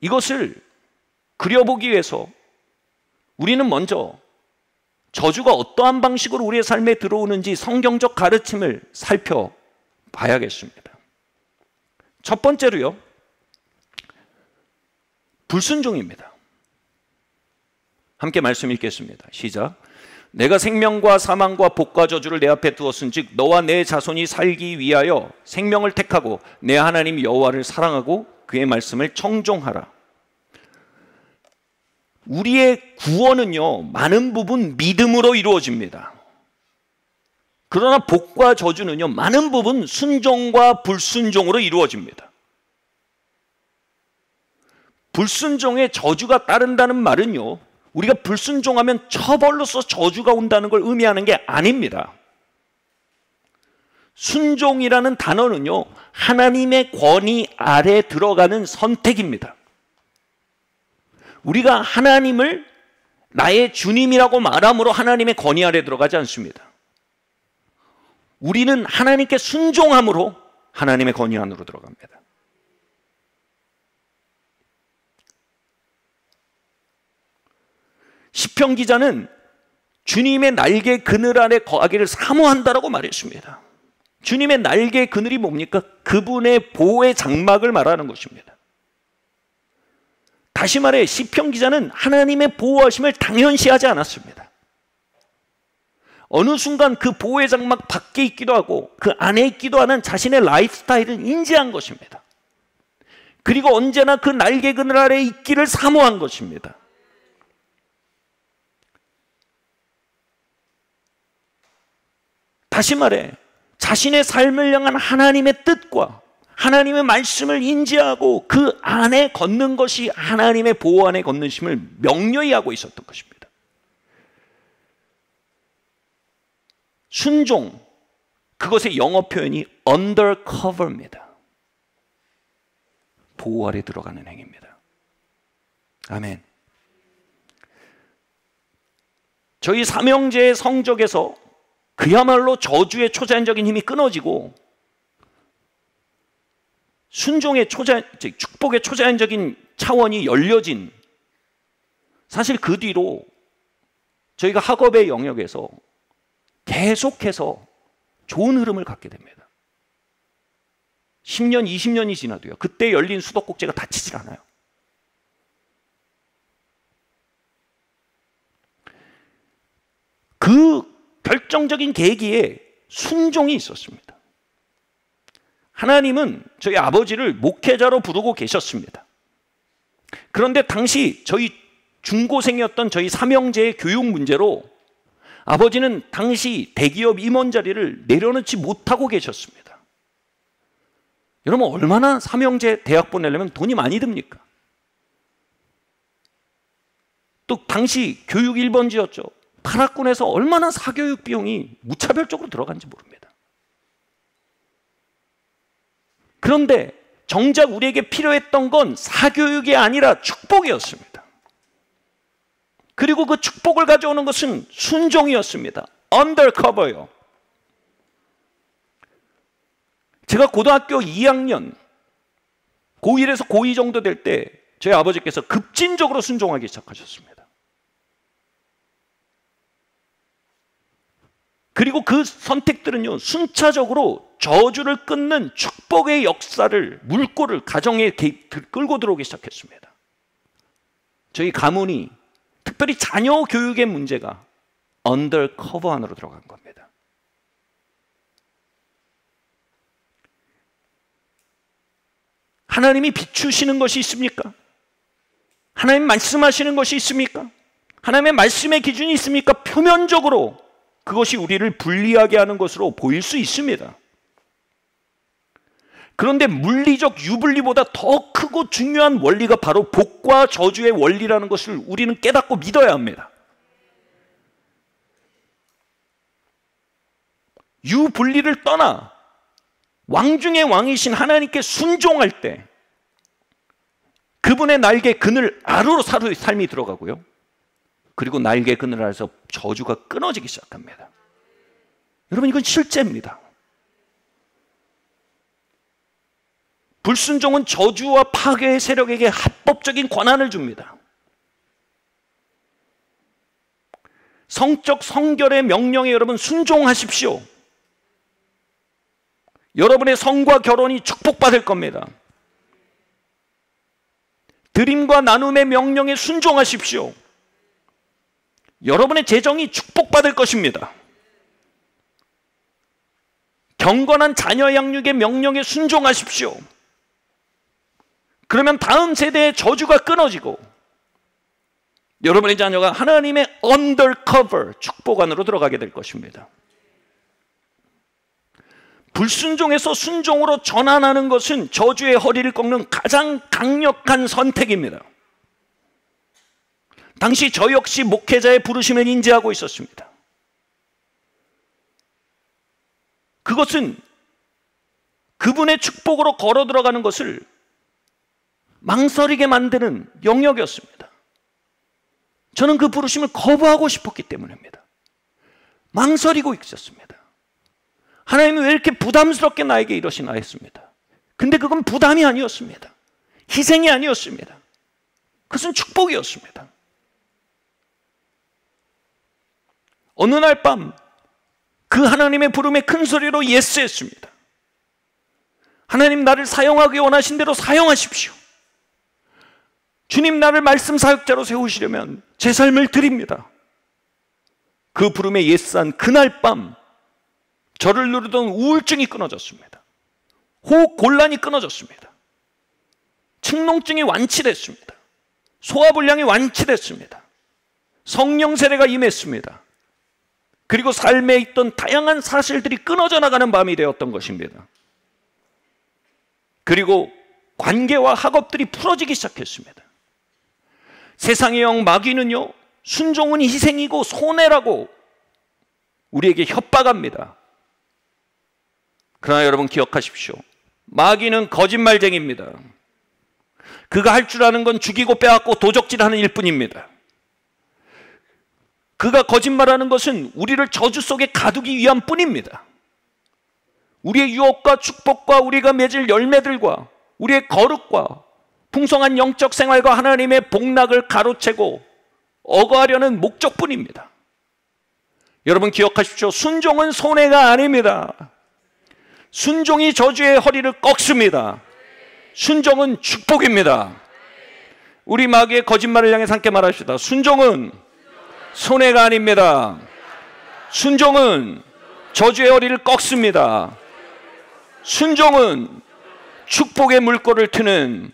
이것을 그려보기 위해서 우리는 먼저 저주가 어떠한 방식으로 우리의 삶에 들어오는지 성경적 가르침을 살펴봐야겠습니다. 첫 번째로요, 불순종입니다. 함께 말씀 읽겠습니다. 시작. 내가 생명과 사망과 복과 저주를 내 앞에 두었은즉 너와 내 자손이 살기 위하여 생명을 택하고 내 하나님 여호와를 사랑하고 그의 말씀을 청종하라. 우리의 구원은요, 많은 부분 믿음으로 이루어집니다. 그러나 복과 저주는요, 많은 부분 순종과 불순종으로 이루어집니다. 불순종에 저주가 따른다는 말은요, 우리가 불순종하면 처벌로서 저주가 온다는 걸 의미하는 게 아닙니다. 순종이라는 단어는요, 하나님의 권위 아래 들어가는 선택입니다. 우리가 하나님을 나의 주님이라고 말함으로 하나님의 권위 아래 들어가지 않습니다. 우리는 하나님께 순종함으로 하나님의 권위 안으로 들어갑니다. 시편 기자는 주님의 날개 그늘 아래 거하기를 사모한다라고 말했습니다. 주님의 날개 그늘이 뭡니까? 그분의 보호의 장막을 말하는 것입니다. 다시 말해 시편 기자는 하나님의 보호하심을 당연시하지 않았습니다. 어느 순간 그 보호의 장막 밖에 있기도 하고 그 안에 있기도 하는 자신의 라이프 스타일을 인지한 것입니다. 그리고 언제나 그 날개 그늘 아래 있기를 사모한 것입니다. 다시 말해 자신의 삶을 향한 하나님의 뜻과 하나님의 말씀을 인지하고 그 안에 걷는 것이 하나님의 보호 안에 걷는 심을 명료히 하고 있었던 것입니다. 순종, 그것의 영어 표현이 undercover입니다. 보호 아래 들어가는 행위입니다. 아멘. 저희 삼형제의 성적에서 그야말로 저주의 초자연적인 힘이 끊어지고 순종의 축복의 초자연적인 차원이 열려진, 사실 그 뒤로 저희가 학업의 영역에서 계속해서 좋은 흐름을 갖게 됩니다. 10년, 20년이 지나도요. 그때 열린 수도꼭지가 닫히질 않아요. 그 결정적인 계기에 순종이 있었습니다. 하나님은 저희 아버지를 목회자로 부르고 계셨습니다. 그런데 당시 저희 중고생이었던 저희 삼형제의 교육 문제로 아버지는 당시 대기업 임원 자리를 내려놓지 못하고 계셨습니다. 여러분, 얼마나 삼형제 대학 보내려면 돈이 많이 듭니까? 또 당시 교육 1번지였죠. 파락군에서 얼마나 사교육 비용이 무차별적으로 들어간지 모릅니다. 그런데 정작 우리에게 필요했던 건 사교육이 아니라 축복이었습니다. 그리고 그 축복을 가져오는 것은 순종이었습니다. 언더커버요. 제가 고등학교 2학년, 고1에서 고2 정도 될 때 저희 아버지께서 급진적으로 순종하기 시작하셨습니다. 그리고 그 선택들은요, 순차적으로 저주를 끊는 축복의 역사를, 물꼬를 가정에 끌고 들어오기 시작했습니다. 저희 가문이, 특별히 자녀 교육의 문제가 언더커버 안으로 들어간 겁니다. 하나님이 비추시는 것이 있습니까? 하나님 말씀하시는 것이 있습니까? 하나님의 말씀의 기준이 있습니까? 표면적으로 그것이 우리를 불리하게 하는 것으로 보일 수 있습니다. 그런데 물리적 유불리보다 더 크고 중요한 원리가 바로 복과 저주의 원리라는 것을 우리는 깨닫고 믿어야 합니다. 유불리를 떠나 왕 중의 왕이신 하나님께 순종할 때 그분의 날개 그늘 아래로 삶이 들어가고요. 그리고 날개 그늘 아래서 저주가 끊어지기 시작합니다. 여러분, 이건 실제입니다. 불순종은 저주와 파괴의 세력에게 합법적인 권한을 줍니다. 성적 성결의 명령에 여러분 순종하십시오. 여러분의 성과 결혼이 축복받을 겁니다. 드림과 나눔의 명령에 순종하십시오. 여러분의 재정이 축복받을 것입니다. 경건한 자녀 양육의 명령에 순종하십시오. 그러면 다음 세대의 저주가 끊어지고 여러분의 자녀가 하나님의 언더커버 축복 안으로 들어가게 될 것입니다. 불순종에서 순종으로 전환하는 것은 저주의 허리를 꺾는 가장 강력한 선택입니다. 당시 저 역시 목회자의 부르심을 인지하고 있었습니다. 그것은 그분의 축복으로 걸어 들어가는 것을 망설이게 만드는 영역이었습니다. 저는 그 부르심을 거부하고 싶었기 때문입니다. 망설이고 있었습니다. 하나님이 왜 이렇게 부담스럽게 나에게 이러시나 했습니다. 근데 그건 부담이 아니었습니다. 희생이 아니었습니다. 그것은 축복이었습니다. 어느 날 밤 그 하나님의 부름에 큰 소리로 예스했습니다. 하나님, 나를 사용하기 원하신 대로 사용하십시오. 주님, 나를 말씀 사역자로 세우시려면 제 삶을 드립니다. 그 부름에 예스한 그날 밤 저를 누르던 우울증이 끊어졌습니다. 호흡 곤란이 끊어졌습니다. 측농증이 완치됐습니다. 소화불량이 완치됐습니다. 성령 세례가 임했습니다. 그리고 삶에 있던 다양한 사실들이 끊어져 나가는 밤이 되었던 것입니다. 그리고 관계와 학업들이 풀어지기 시작했습니다. 세상의 영 마귀는요, 순종은 희생이고 손해라고 우리에게 협박합니다. 그러나 여러분 기억하십시오. 마귀는 거짓말쟁이입니다. 그가 할 줄 아는 건 죽이고 빼앗고 도적질하는 일뿐입니다. 그가 거짓말하는 것은 우리를 저주 속에 가두기 위한 뿐입니다. 우리의 유업과 축복과 우리가 맺을 열매들과 우리의 거룩과 풍성한 영적 생활과 하나님의 복락을 가로채고 억어하려는 목적뿐입니다. 여러분 기억하십시오. 순종은 손해가 아닙니다. 순종이 저주의 허리를 꺾습니다. 순종은 축복입니다. 우리 마귀의 거짓말을 향해 함께 말합시다. 순종은 손해가 아닙니다. 순종은 저주의 허리를 꺾습니다. 순종은 축복의 물꼬를 트는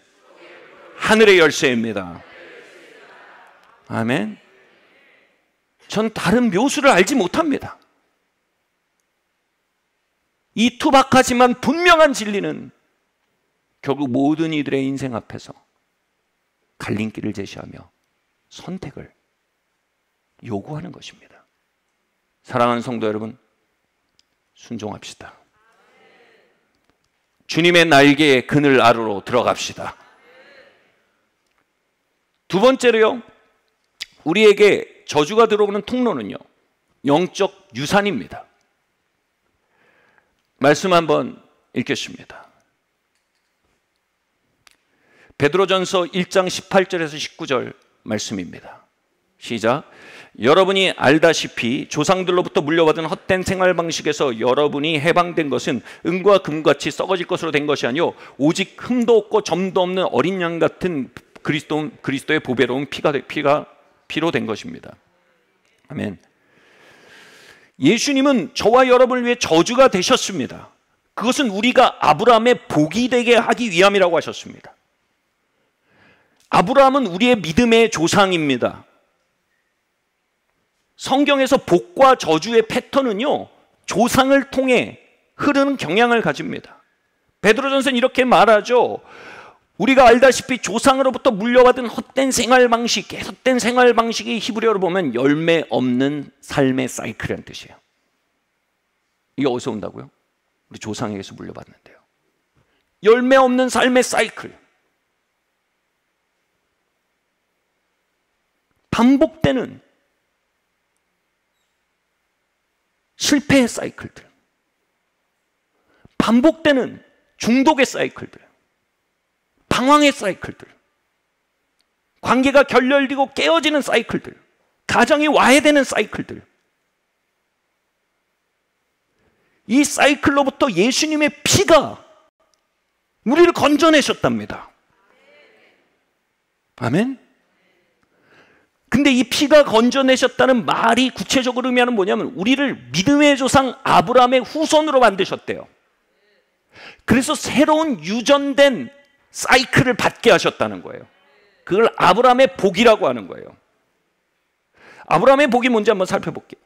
하늘의 열쇠입니다. 아멘. 전 다른 묘수를 알지 못합니다. 이 투박하지만 분명한 진리는 결국 모든 이들의 인생 앞에서 갈림길을 제시하며 선택을 요구하는 것입니다. 사랑하는 성도 여러분, 순종합시다. 주님의 날개의 그늘 아래로 들어갑시다. 두 번째로요, 우리에게 저주가 들어오는 통로는요, 영적 유산입니다. 말씀 한번 읽겠습니다. 베드로전서 1장 18절에서 19절 말씀입니다. 시작. 여러분이 알다시피 조상들로부터 물려받은 헛된 생활 방식에서 여러분이 해방된 것은 은과 금같이 썩어질 것으로 된 것이 아니요 오직 흠도 없고 점도 없는 어린 양 같은 그리스도의 보배로운 피로 된 것입니다. 아멘. 예수님은 저와 여러분을 위해 저주가 되셨습니다. 그것은 우리가 아브라함의 복이 되게 하기 위함이라고 하셨습니다. 아브라함은 우리의 믿음의 조상입니다. 성경에서 복과 저주의 패턴은요, 조상을 통해 흐르는 경향을 가집니다. 베드로전서는 이렇게 말하죠. 우리가 알다시피 조상으로부터 물려받은 헛된 생활 방식이 히브리어로 보면 열매 없는 삶의 사이클이라는 뜻이에요. 이게 어디서 온다고요? 우리 조상에게서 물려받는데요. 열매 없는 삶의 사이클. 반복되는 실패의 사이클들, 반복되는 중독의 사이클들, 방황의 사이클들, 관계가 결렬되고 깨어지는 사이클들, 가정이 와해되는 사이클들, 이 사이클로부터 예수님의 피가 우리를 건져내셨답니다. 아멘. 근데 이 피가 건져내셨다는 말이 구체적으로 의미하는 뭐냐면 우리를 믿음의 조상 아브라함의 후손으로 만드셨대요. 그래서 새로운 유전된 사이클을 받게 하셨다는 거예요. 그걸 아브라함의 복이라고 하는 거예요. 아브라함의 복이 뭔지 한번 살펴볼게요.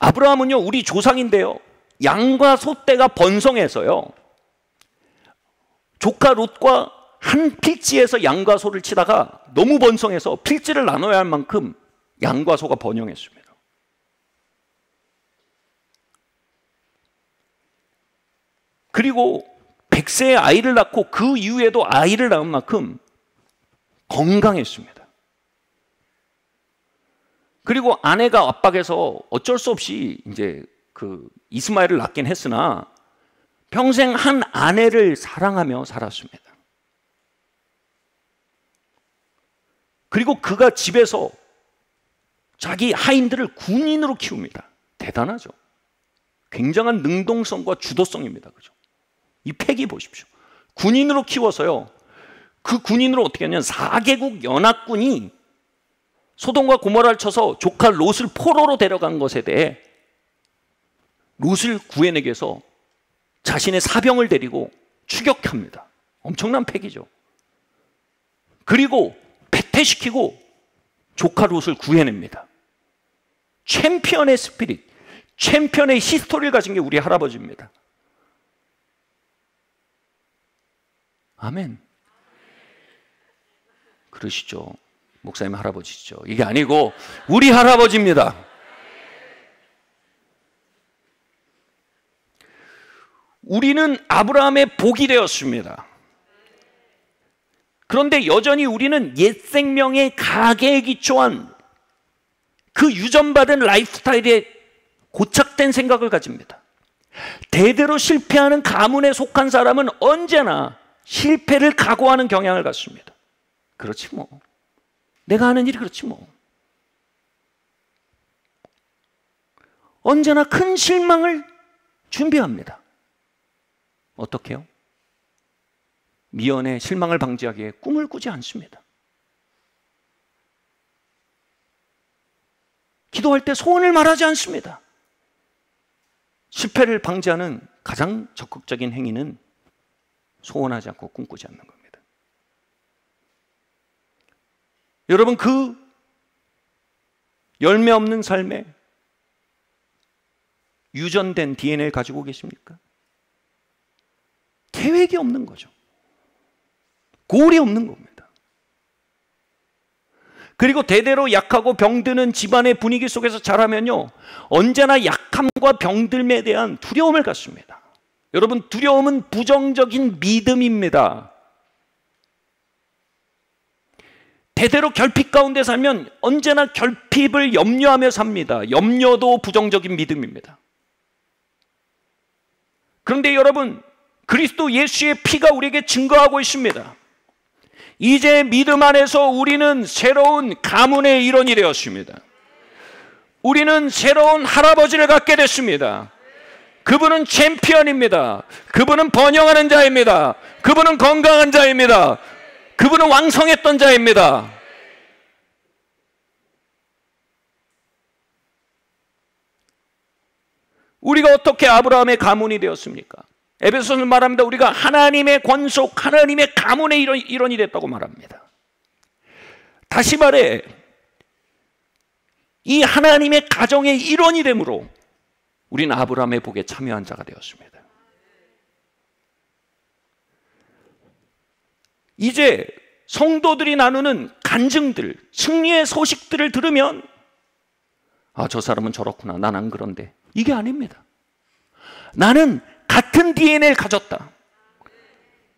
아브라함은요, 우리 조상인데요, 양과 소떼가 번성해서요, 조카 롯과 한 필지에서 양과 소를 치다가 너무 번성해서 필지를 나눠야 할 만큼 양과 소가 번영했습니다. 그리고 100세의 아이를 낳고 그 이후에도 아이를 낳은 만큼 건강했습니다. 그리고 아내가 압박해서 어쩔 수 없이 이제 그 이스마엘을 낳긴 했으나 평생 한 아내를 사랑하며 살았습니다. 그리고 그가 집에서 자기 하인들을 군인으로 키웁니다. 대단하죠. 굉장한 능동성과 주도성입니다. 그죠? 이 패기 보십시오. 군인으로 키워서요, 그 군인으로 어떻게 하냐면 4개국 연합군이 소돔과 고모라를 쳐서 조카 롯을 포로로 데려간 것에 대해 롯을 구해내기 위해서 자신의 사병을 데리고 추격합니다. 엄청난 패기죠. 그리고 패퇴시키고 조카 롯을 구해냅니다. 챔피언의 스피릿, 챔피언의 히스토리를 가진 게 우리 할아버지입니다. 아멘. 그러시죠. 목사님 할아버지죠. 이게 아니고 우리 할아버지입니다. 우리는 아브라함의 복이 되었습니다. 그런데 여전히 우리는 옛 생명의 가계에 기초한 그 유전받은 라이프스타일에 고착된 생각을 가집니다. 대대로 실패하는 가문에 속한 사람은 언제나 실패를 각오하는 경향을 갖습니다. 그렇지 뭐. 내가 하는 일이 그렇지 뭐. 언제나 큰 실망을 준비합니다. 어떻게 해요? 미연에 실망을 방지하기 위해 꿈을 꾸지 않습니다. 기도할 때 소원을 말하지 않습니다. 실패를 방지하는 가장 적극적인 행위는 소원하지 않고 꿈꾸지 않는 겁니다. 여러분, 그 열매 없는 삶에 유전된 DNA를 가지고 계십니까? 계획이 없는 거죠. 골이 없는 겁니다. 그리고 대대로 약하고 병드는 집안의 분위기 속에서 자라면요, 언제나 약함과 병듦에 대한 두려움을 갖습니다. 여러분, 두려움은 부정적인 믿음입니다. 대대로 결핍 가운데 살면 언제나 결핍을 염려하며 삽니다. 염려도 부정적인 믿음입니다. 그런데 여러분, 그리스도 예수의 피가 우리에게 증거하고 있습니다. 이제 믿음 안에서 우리는 새로운 가문의 일원이 되었습니다. 우리는 새로운 할아버지를 갖게 됐습니다. 그분은 챔피언입니다. 그분은 번영하는 자입니다. 그분은 건강한 자입니다. 그분은 왕성했던 자입니다. 우리가 어떻게 아브라함의 가문이 되었습니까? 에베소서는 말합니다. 우리가 하나님의 권속, 하나님의 가문의 일원이 됐다고 말합니다. 다시 말해, 이 하나님의 가정의 일원이 되므로 우리는 아브라함의 복에 참여한 자가 되었습니다. 이제 성도들이 나누는 간증들, 승리의 소식들을 들으면 아, 저 사람은 저렇구나, 난 안 그런데, 이게 아닙니다. 나는 같은 DNA를 가졌다.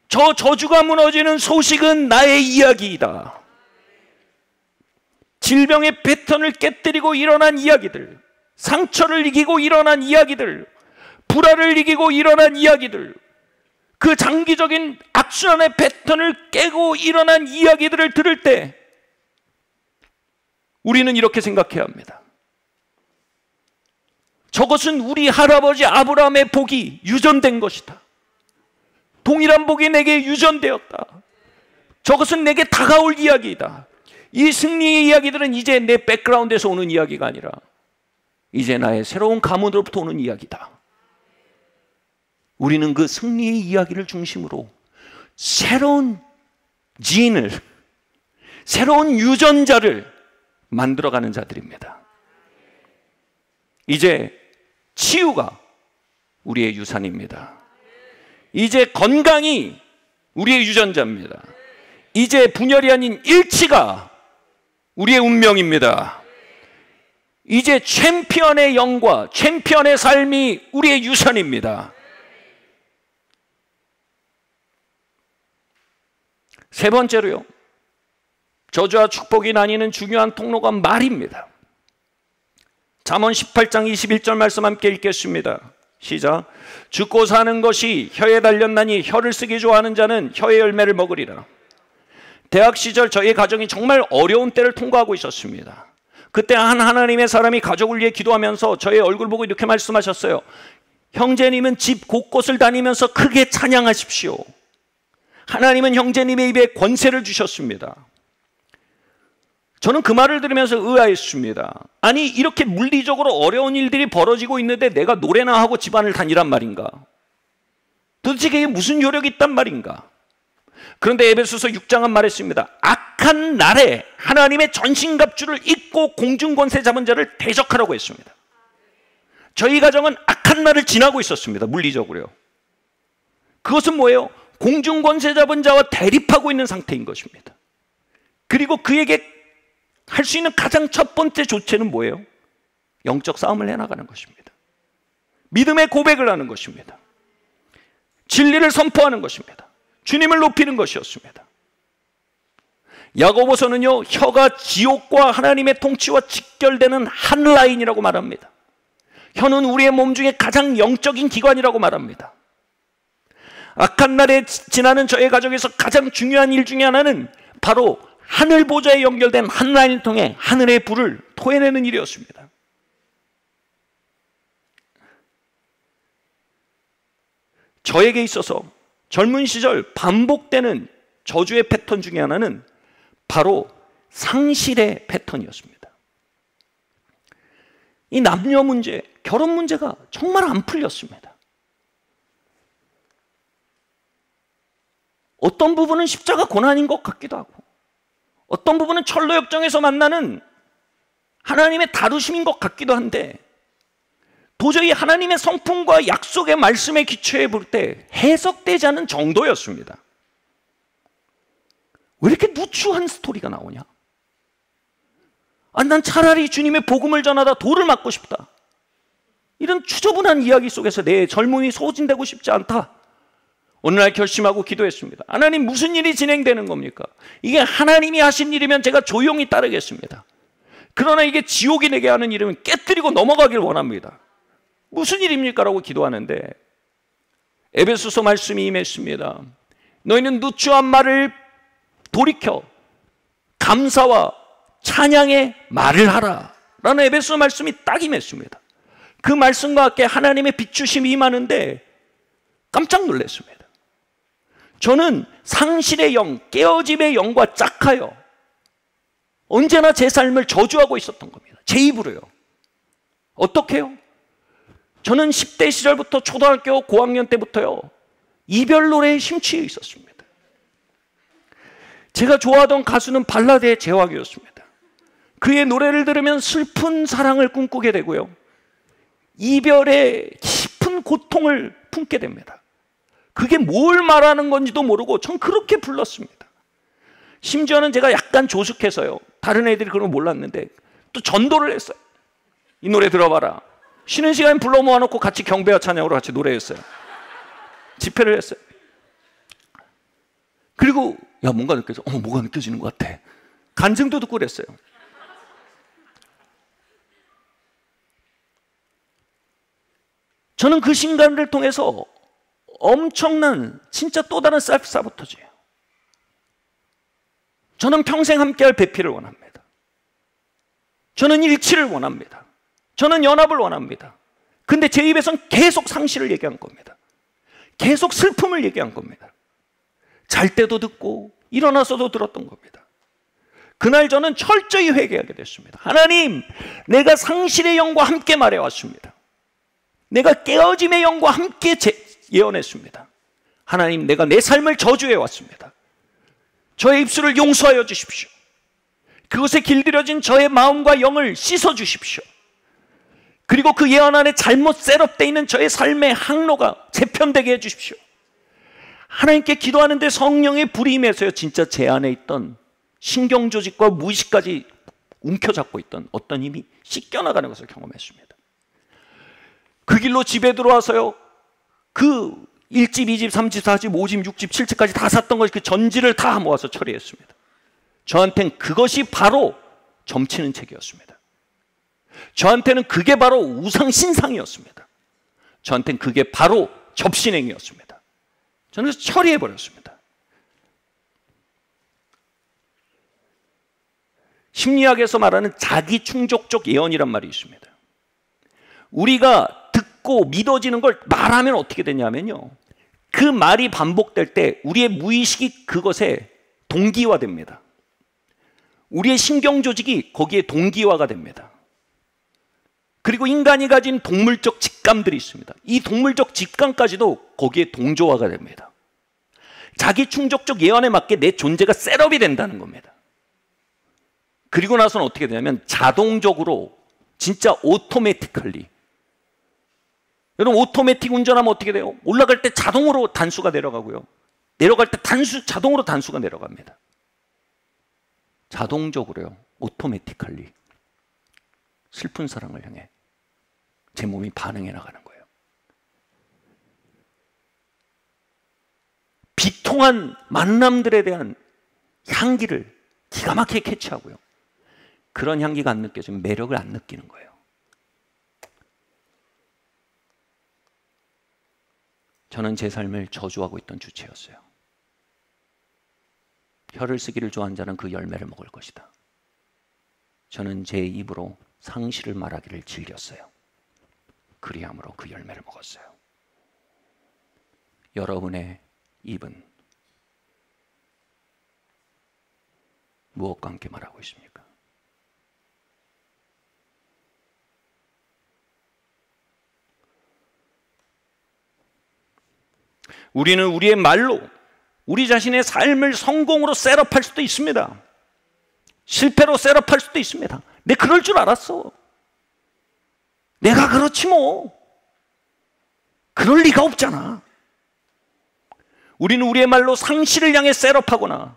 저 저주가 무너지는 소식은 나의 이야기이다. 질병의 패턴을 깨뜨리고 일어난 이야기들, 상처를 이기고 일어난 이야기들, 불화를 이기고 일어난 이야기들, 그 장기적인 악순환의 패턴을 깨고 일어난 이야기들을 들을 때 우리는 이렇게 생각해야 합니다. 저것은 우리 할아버지 아브라함의 복이 유전된 것이다. 동일한 복이 내게 유전되었다. 저것은 내게 다가올 이야기이다. 이 승리의 이야기들은 이제 내 백그라운드에서 오는 이야기가 아니라 이제 나의 새로운 가문으로부터 오는 이야기다. 우리는 그 승리의 이야기를 중심으로 새로운 지인을, 새로운 유전자를 만들어가는 자들입니다. 이제 치유가 우리의 유산입니다. 이제 건강이 우리의 유전자입니다. 이제 분열이 아닌 일치가 우리의 운명입니다. 이제 챔피언의 영과 챔피언의 삶이 우리의 유산입니다. 세 번째로요, 저주와 축복이 나뉘는 중요한 통로가 말입니다. 잠언 18장 21절 말씀 함께 읽겠습니다. 시작. 죽고 사는 것이 혀에 달렸나니 혀를 쓰기 좋아하는 자는 혀의 열매를 먹으리라. 대학 시절 저희 가정이 정말 어려운 때를 통과하고 있었습니다. 그때 한 하나님의 사람이 가족을 위해 기도하면서 저의 얼굴 보고 이렇게 말씀하셨어요. 형제님은 집 곳곳을 다니면서 크게 찬양하십시오. 하나님은 형제님의 입에 권세를 주셨습니다. 저는 그 말을 들으면서 의아했습니다. 아니, 이렇게 물리적으로 어려운 일들이 벌어지고 있는데 내가 노래나 하고 집안을 다니란 말인가? 도대체 그게 무슨 효력이 있단 말인가? 그런데 에베소서 6장은 말했습니다. 악한 날에 하나님의 전신갑주를 입고 공중권세 잡은 자를 대적하라고 했습니다. 저희 가정은 악한 날을 지나고 있었습니다. 물리적으로요. 그것은 뭐예요? 공중권세 잡은 자와 대립하고 있는 상태인 것입니다. 그리고 그에게 할 수 있는 가장 첫 번째 조치는 뭐예요? 영적 싸움을 해나가는 것입니다. 믿음의 고백을 하는 것입니다. 진리를 선포하는 것입니다. 주님을 높이는 것이었습니다. 야고보서는요, 혀가 지옥과 하나님의 통치와 직결되는 한 라인이라고 말합니다. 혀는 우리의 몸 중에 가장 영적인 기관이라고 말합니다. 악한 날에 지나는 저의 가정에서 가장 중요한 일 중에 하나는 바로 하늘 보좌에 연결된 한 라인을 통해 하늘의 불을 토해내는 일이었습니다. 저에게 있어서 젊은 시절 반복되는 저주의 패턴 중에 하나는 바로 상실의 패턴이었습니다. 이 남녀 문제, 결혼 문제가 정말 안 풀렸습니다. 어떤 부분은 십자가 고난인 것 같기도 하고, 어떤 부분은 철로 역정에서 만나는 하나님의 다루심인 것 같기도 한데, 도저히 하나님의 성품과 약속의 말씀에 기초해 볼 때 해석되지 않은 정도였습니다. 왜 이렇게 누추한 스토리가 나오냐? 난 차라리 주님의 복음을 전하다 돌을 맞고 싶다. 이런 추저분한 이야기 속에서 내 젊음이 소진되고 싶지 않다. 어느 날 결심하고 기도했습니다. 하나님, 무슨 일이 진행되는 겁니까? 이게 하나님이 하신 일이면 제가 조용히 따르겠습니다. 그러나 이게 지옥이 내게 하는 일이면 깨뜨리고 넘어가길 원합니다. 무슨 일입니까? 라고 기도하는데 에베소서 말씀이 임했습니다. 너희는 누추한 말을 돌이켜 감사와 찬양의 말을 하라 라는 에베소 말씀이 딱 임했습니다. 그 말씀과 함께 하나님의 비추심이 임하는데 깜짝 놀랐습니다. 저는 상실의 영, 깨어짐의 영과 짝하여 언제나 제 삶을 저주하고 있었던 겁니다. 제 입으로요. 어떻게요? 저는 10대 시절부터 초등학교 고학년 때부터요, 이별 노래에 심취해 있었습니다. 제가 좋아하던 가수는 발라드의 제왕이었습니다. 그의 노래를 들으면 슬픈 사랑을 꿈꾸게 되고요, 이별의 깊은 고통을 품게 됩니다. 그게 뭘 말하는 건지도 모르고 전 그렇게 불렀습니다. 심지어는 제가 약간 조숙해서요, 다른 애들이 그런 걸 몰랐는데 또 전도를 했어요. 이 노래 들어봐라. 쉬는 시간에 불러 모아놓고 같이 경배와 찬양으로 같이 노래했어요. 집회를 했어요. 그리고 뭔가 느껴져. 뭐가 느껴지는 것 같아. 간증도 듣고 그랬어요. 저는 그 신간을 통해서 엄청난 진짜 또 다른 셀프 사보터지예요. 저는 평생 함께할 배필을 원합니다. 저는 일치를 원합니다. 저는 연합을 원합니다. 근데 제 입에선 계속 상실을 얘기한 겁니다. 계속 슬픔을 얘기한 겁니다. 잘 때도 듣고 일어나서도 들었던 겁니다. 그날 저는 철저히 회개하게 됐습니다. 하나님, 내가 상실의 영과 함께 말해왔습니다. 내가 깨어짐의 영과 함께 예언했습니다. 하나님, 내가 내 삶을 저주해왔습니다. 저의 입술을 용서하여 주십시오. 그것에 길들여진 저의 마음과 영을 씻어주십시오. 그리고 그 예언 안에 잘못 셋업되어 있는 저의 삶의 항로가 재편되게 해주십시오. 하나님께 기도하는데 성령의 불이 임해서요, 진짜 제 안에 있던 신경조직과 무의식까지 움켜잡고 있던 어떤 힘이 씻겨나가는 것을 경험했습니다. 그 길로 집에 들어와서요, 그 1집, 2집, 3집, 4집, 5집, 6집, 7집까지 다 샀던 것이 그 전지를 다 모아서 처리했습니다. 저한테는 그것이 바로 점치는 책이었습니다. 저한테는 그게 바로 우상신상이었습니다. 저한테는 그게 바로 접신행위였습니다. 저는 그래서 처리해버렸습니다. 심리학에서 말하는 자기충족적 예언이란 말이 있습니다. 우리가 듣고 믿어지는 걸 말하면 어떻게 되냐면요, 그 말이 반복될 때 우리의 무의식이 그것에 동기화됩니다. 우리의 신경조직이 거기에 동기화가 됩니다. 그리고 인간이 가진 동물적 직감들이 있습니다. 이 동물적 직감까지도 거기에 동조화가 됩니다. 자기 충족적 예언에 맞게 내 존재가 셋업이 된다는 겁니다. 그리고 나서는 어떻게 되냐면 자동적으로, 진짜 오토매티컬리, 여러분 오토매틱 운전하면 어떻게 돼요? 올라갈 때 자동으로 단수가 내려가고요, 내려갈 때 자동으로 단수가 내려갑니다. 자동적으로요, 오토매티컬리 슬픈 사랑을 향해 제 몸이 반응해 나가는 거예요. 기통한 만남들에 대한 향기를 기가 막히게 캐치하고요. 그런 향기가 안 느껴지면 매력을 안 느끼는 거예요. 저는 제 삶을 저주하고 있던 주체였어요. 혀를 쓰기를 좋아하는 자는 그 열매를 먹을 것이다. 저는 제 입으로 상실을 말하기를 즐겼어요. 그리함으로 그 열매를 먹었어요. 여러분의 입은 무엇과 함께 말하고 있습니까? 우리는 우리의 말로 우리 자신의 삶을 성공으로 셋업할 수도 있습니다. 실패로 셋업할 수도 있습니다. 내 그럴 줄 알았어. 내가 그렇지 뭐. 그럴 리가 없잖아. 우리는 우리의 말로 상실을 향해 셋업하거나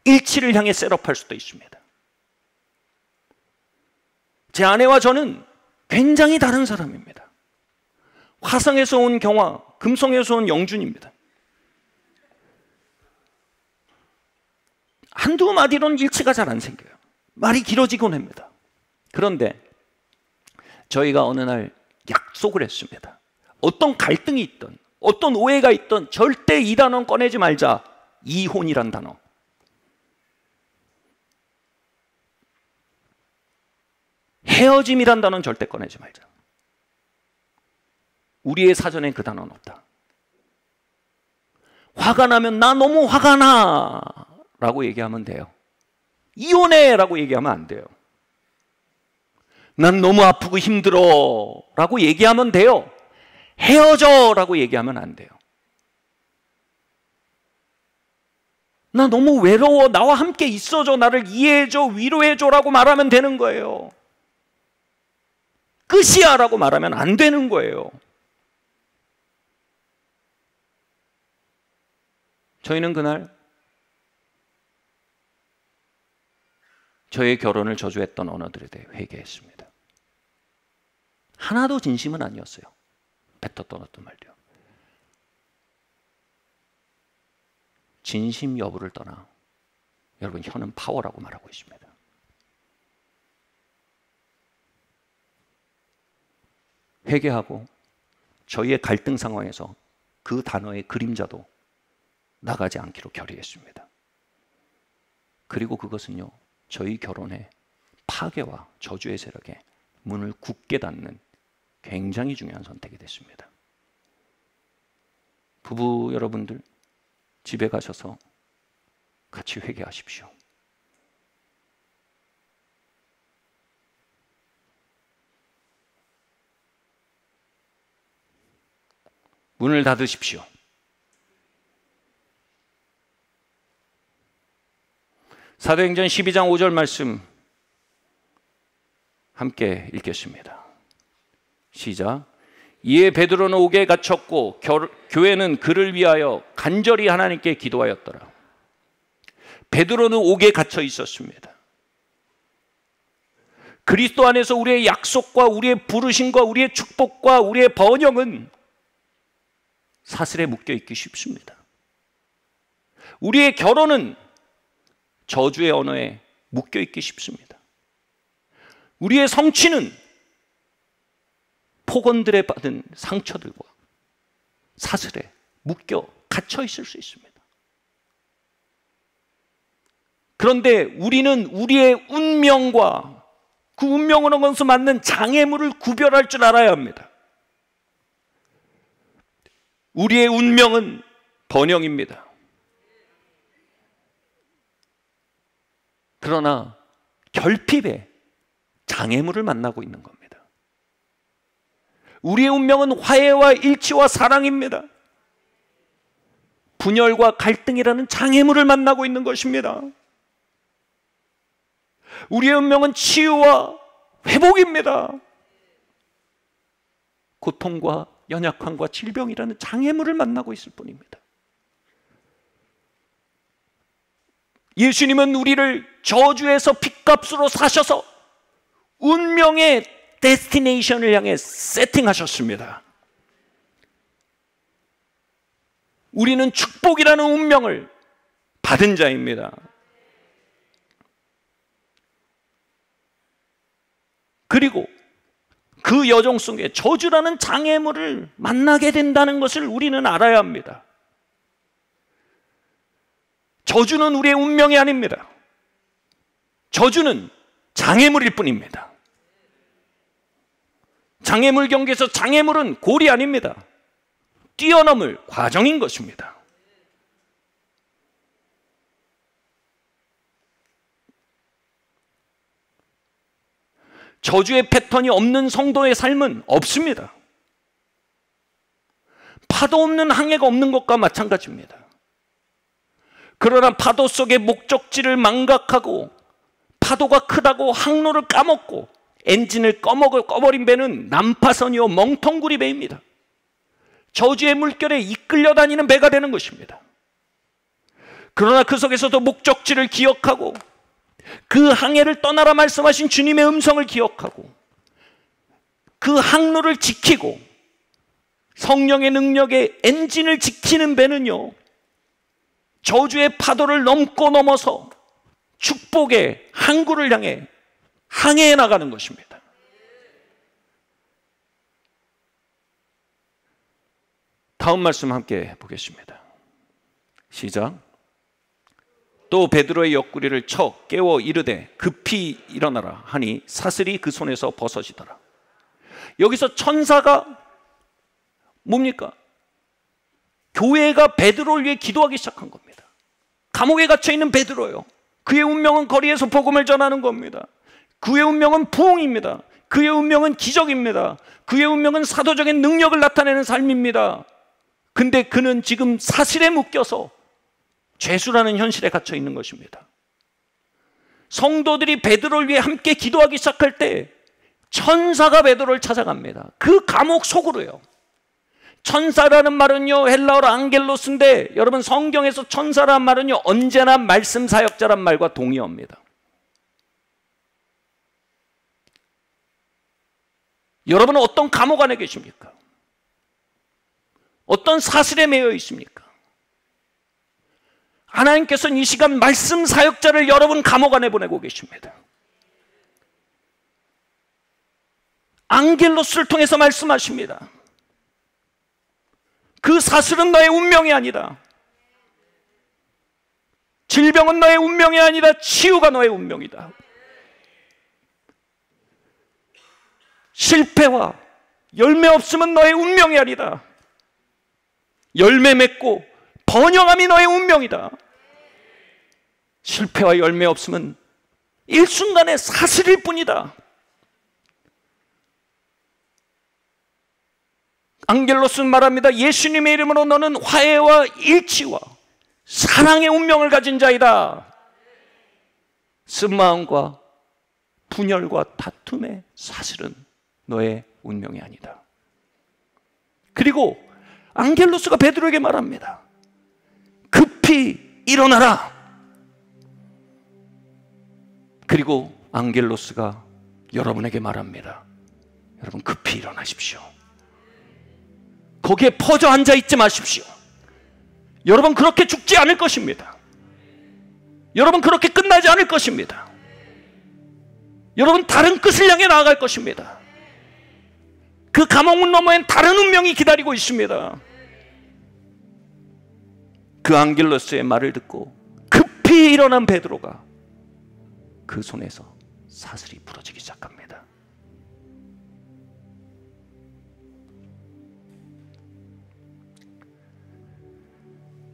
일치를 향해 셋업할 수도 있습니다. 제 아내와 저는 굉장히 다른 사람입니다. 화성에서 온 경화, 금성에서 온 영준입니다. 한두 마디로는 일치가 잘 안 생겨요. 말이 길어지곤 합니다. 그런데 저희가 어느 날 약속을 했습니다. 어떤 갈등이 있든 어떤 오해가 있든 절대 이 단어는 꺼내지 말자. 이혼이란 단어. 헤어짐이란 단어는 절대 꺼내지 말자. 우리의 사전엔 그 단어는 없다. 화가 나면 나 너무 화가 나 라고 얘기하면 돼요. 이혼해 라고 얘기하면 안 돼요. 난 너무 아프고 힘들어 라고 얘기하면 돼요. 헤어져 라고 얘기하면 안 돼요. 나 너무 외로워, 나와 함께 있어줘, 나를 이해해줘, 위로해줘 라고 말하면 되는 거예요. 끝이야 라고 말하면 안 되는 거예요. 저희는 그날 저의 결혼을 저주했던 언어들에 대해 회개했습니다. 하나도 진심은 아니었어요. 뱉었던 어떤 말도요. 진심 여부를 떠나 여러분, 혀는 파워라고 말하고 있습니다. 회개하고 저희의 갈등 상황에서 그 단어의 그림자도 나가지 않기로 결의했습니다. 그리고 그것은요, 저희 결혼의 파괴와 저주의 세력에 문을 굳게 닫는 굉장히 중요한 선택이 됐습니다. 부부 여러분들, 집에 가셔서 같이 회개하십시오. 문을 닫으십시오. 사도행전 12장 5절 말씀 함께 읽겠습니다. 시작. 이에 베드로는 옥에 갇혔고 교회는 그를 위하여 간절히 하나님께 기도하였더라. 베드로는 옥에 갇혀 있었습니다. 그리스도 안에서 우리의 약속과 우리의 부르심과 우리의 축복과 우리의 번영은 사슬에 묶여 있기 쉽습니다. 우리의 결혼은 저주의 언어에 묶여 있기 쉽습니다. 우리의 성취는 폭언들에 받은 상처들과 사슬에 묶여 갇혀 있을 수 있습니다. 그런데 우리는 우리의 운명과 그 운명으로서 맞는 장애물을 구별할 줄 알아야 합니다. 우리의 운명은 번영입니다. 그러나 결핍에 장애물을 만나고 있는 겁니다. 우리의 운명은 화해와 일치와 사랑입니다. 분열과 갈등이라는 장애물을 만나고 있는 것입니다. 우리의 운명은 치유와 회복입니다. 고통과 연약함과 질병이라는 장애물을 만나고 있을 뿐입니다. 예수님은 우리를 저주에서 핏값으로 사셔서 운명의 데스티네이션을 향해 세팅하셨습니다. 우리는 축복이라는 운명을 받은 자입니다. 그리고 그 여정 속에 저주라는 장애물을 만나게 된다는 것을 우리는 알아야 합니다. 저주는 우리의 운명이 아닙니다. 저주는 장애물일 뿐입니다. 장애물 경계에서 장애물은 골이 아닙니다. 뛰어넘을 과정인 것입니다. 저주의 패턴이 없는 성도의 삶은 없습니다. 파도 없는 항해가 없는 것과 마찬가지입니다. 그러나 파도 속의 목적지를 망각하고 파도가 크다고 항로를 까먹고 엔진을 꺼버린 배는 난파선이요 멍텅구리 배입니다. 저주의 물결에 이끌려 다니는 배가 되는 것입니다. 그러나 그 속에서도 목적지를 기억하고 그 항해를 떠나라 말씀하신 주님의 음성을 기억하고 그 항로를 지키고 성령의 능력에 엔진을 지키는 배는요, 저주의 파도를 넘어서 축복의 항구를 향해 항해해 나가는 것입니다. 다음 말씀 함께 보겠습니다. 시작. 또 베드로의 옆구리를 쳐 깨워 이르되 급히 일어나라 하니 사슬이 그 손에서 벗어지더라. 여기서 천사가 뭡니까? 교회가 베드로를 위해 기도하기 시작한 겁니다. 감옥에 갇혀있는 베드로요, 그의 운명은 거리에서 복음을 전하는 겁니다. 그의 운명은 부흥입니다. 그의 운명은 기적입니다. 그의 운명은 사도적인 능력을 나타내는 삶입니다. 근데 그는 지금 사슬에 묶여서 죄수라는 현실에 갇혀 있는 것입니다. 성도들이 베드로를 위해 함께 기도하기 시작할 때 천사가 베드로를 찾아갑니다. 그 감옥 속으로요. 천사라는 말은요 헬라어로 앙겔로스인데, 여러분 성경에서 천사라는 말은요 언제나 말씀 사역자란 말과 동의어입니다. 여러분은 어떤 감옥 안에 계십니까? 어떤 사슬에 매여 있습니까? 하나님께서는 이 시간 말씀 사역자를 여러분 감옥 안에 보내고 계십니다. 앙겔로스를 통해서 말씀하십니다. 그 사슬은 너의 운명이 아니다. 질병은 너의 운명이 아니다. 치유가 너의 운명이다. 실패와 열매 없음은 너의 운명이 아니다. 열매 맺고 번영함이 너의 운명이다. 실패와 열매 없음은 일순간의 사슬일 뿐이다. 앙겔로스는 말합니다. 예수님의 이름으로 너는 화해와 일치와 사랑의 운명을 가진 자이다. 쓴마음과 분열과 다툼의 사슬은 너의 운명이 아니다. 그리고 앙겔로스가 베드로에게 말합니다. 급히 일어나라. 그리고 앙겔로스가 여러분에게 말합니다. 여러분 급히 일어나십시오. 거기에 퍼져 앉아 있지 마십시오. 여러분 그렇게 죽지 않을 것입니다. 여러분 그렇게 끝나지 않을 것입니다. 여러분 다른 끝을 향해 나아갈 것입니다. 그 감옥문 너머엔 다른 운명이 기다리고 있습니다. 그 앙겔로스의 말을 듣고 급히 일어난 베드로가 그 손에서 사슬이 부러지기 시작합니다.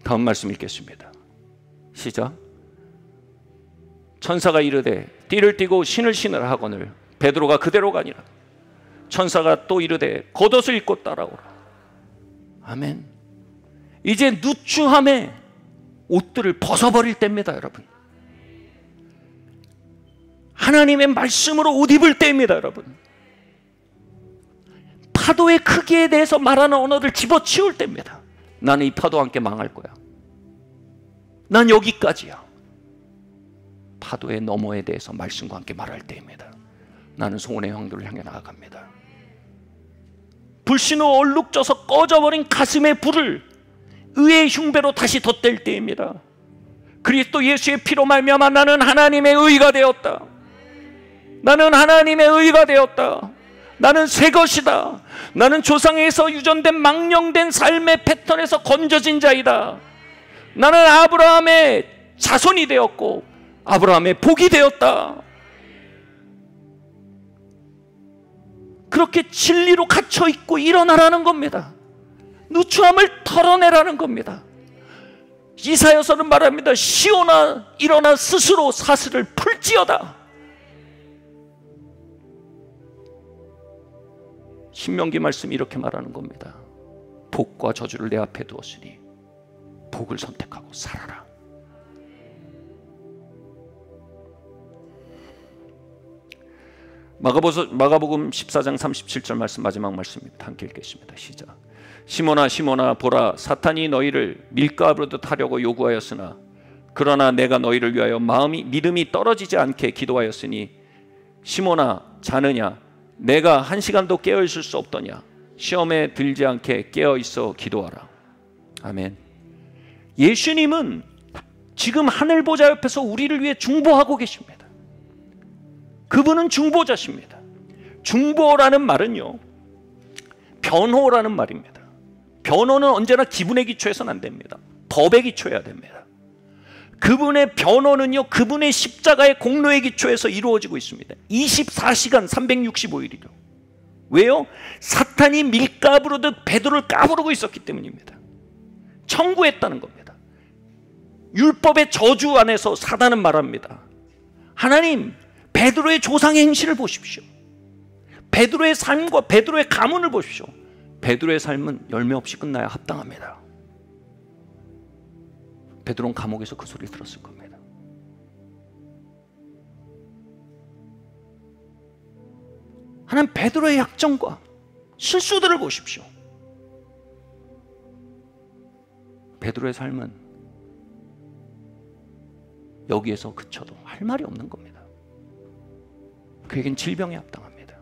다음 말씀 읽겠습니다. 시작. 천사가 이르되 띠를 띠고 신을 신으라 하거늘 베드로가 그대로 가니라. 천사가 또 이르되 겉옷을 입고 따라오라. 아멘. 이제 누추함에 옷들을 벗어버릴 때입니다. 여러분, 하나님의 말씀으로 옷 입을 때입니다. 여러분, 파도의 크기에 대해서 말하는 언어를 집어치울 때입니다. 나는 이 파도와 함께 망할 거야. 난 여기까지야. 파도의 너머에 대해서 말씀과 함께 말할 때입니다. 나는 소원의 황도를 향해 나아갑니다. 불신으로 얼룩져서 꺼져버린 가슴의 불을 의의 흉배로 다시 덧댈 때입니다. 그리스도 예수의 피로 말미암아 나는 하나님의 의가 되었다. 나는 하나님의 의가 되었다. 나는 새 것이다. 나는 조상에서 유전된 망령된 삶의 패턴에서 건져진 자이다. 나는 아브라함의 자손이 되었고 아브라함의 복이 되었다. 그렇게 진리로 갇혀있고 일어나라는 겁니다. 누추함을 털어내라는 겁니다. 이사야서는 말합니다. 시온아 일어나 스스로 사슬을 풀지어다. 신명기 말씀이 이렇게 말하는 겁니다. 복과 저주를 내 앞에 두었으니 복을 선택하고 살아라. 마가복음 14장 37절 말씀, 마지막 말씀입니다. 함께 읽겠습니다. 시작. 시몬아 시몬아 보라, 사탄이 너희를 밀가루듯 하려고 요구하였으나 그러나 내가 너희를 위하여 믿음이 떨어지지 않게 기도하였으니 시몬아 자느냐, 내가 한 시간도 깨어 있을 수 없더냐. 시험에 들지 않게 깨어 있어 기도하라. 아멘. 예수님은 지금 하늘 보좌 옆에서 우리를 위해 중보하고 계십니다. 그분은 중보자십니다. 중보라는 말은요, 변호라는 말입니다. 변호는 언제나 기분에 기초해서는 안 됩니다. 법에 기초해야 됩니다. 그분의 변호는요, 그분의 십자가의 공로에 기초해서 이루어지고 있습니다. 24시간 365일이죠. 왜요? 사탄이 밀가부르듯 베드로를 까부르고 있었기 때문입니다. 청구했다는 겁니다. 율법의 저주 안에서 사단은 말합니다. 하나님, 베드로의 조상의 행실을 보십시오. 베드로의 삶과 베드로의 가문을 보십시오. 베드로의 삶은 열매 없이 끝나야 합당합니다. 베드로는 감옥에서 그 소리를 들었을 겁니다. 하나님, 베드로의 약점과 실수들을 보십시오. 베드로의 삶은 여기에서 그쳐도 할 말이 없는 겁니다. 그에겐 질병이 합당합니다.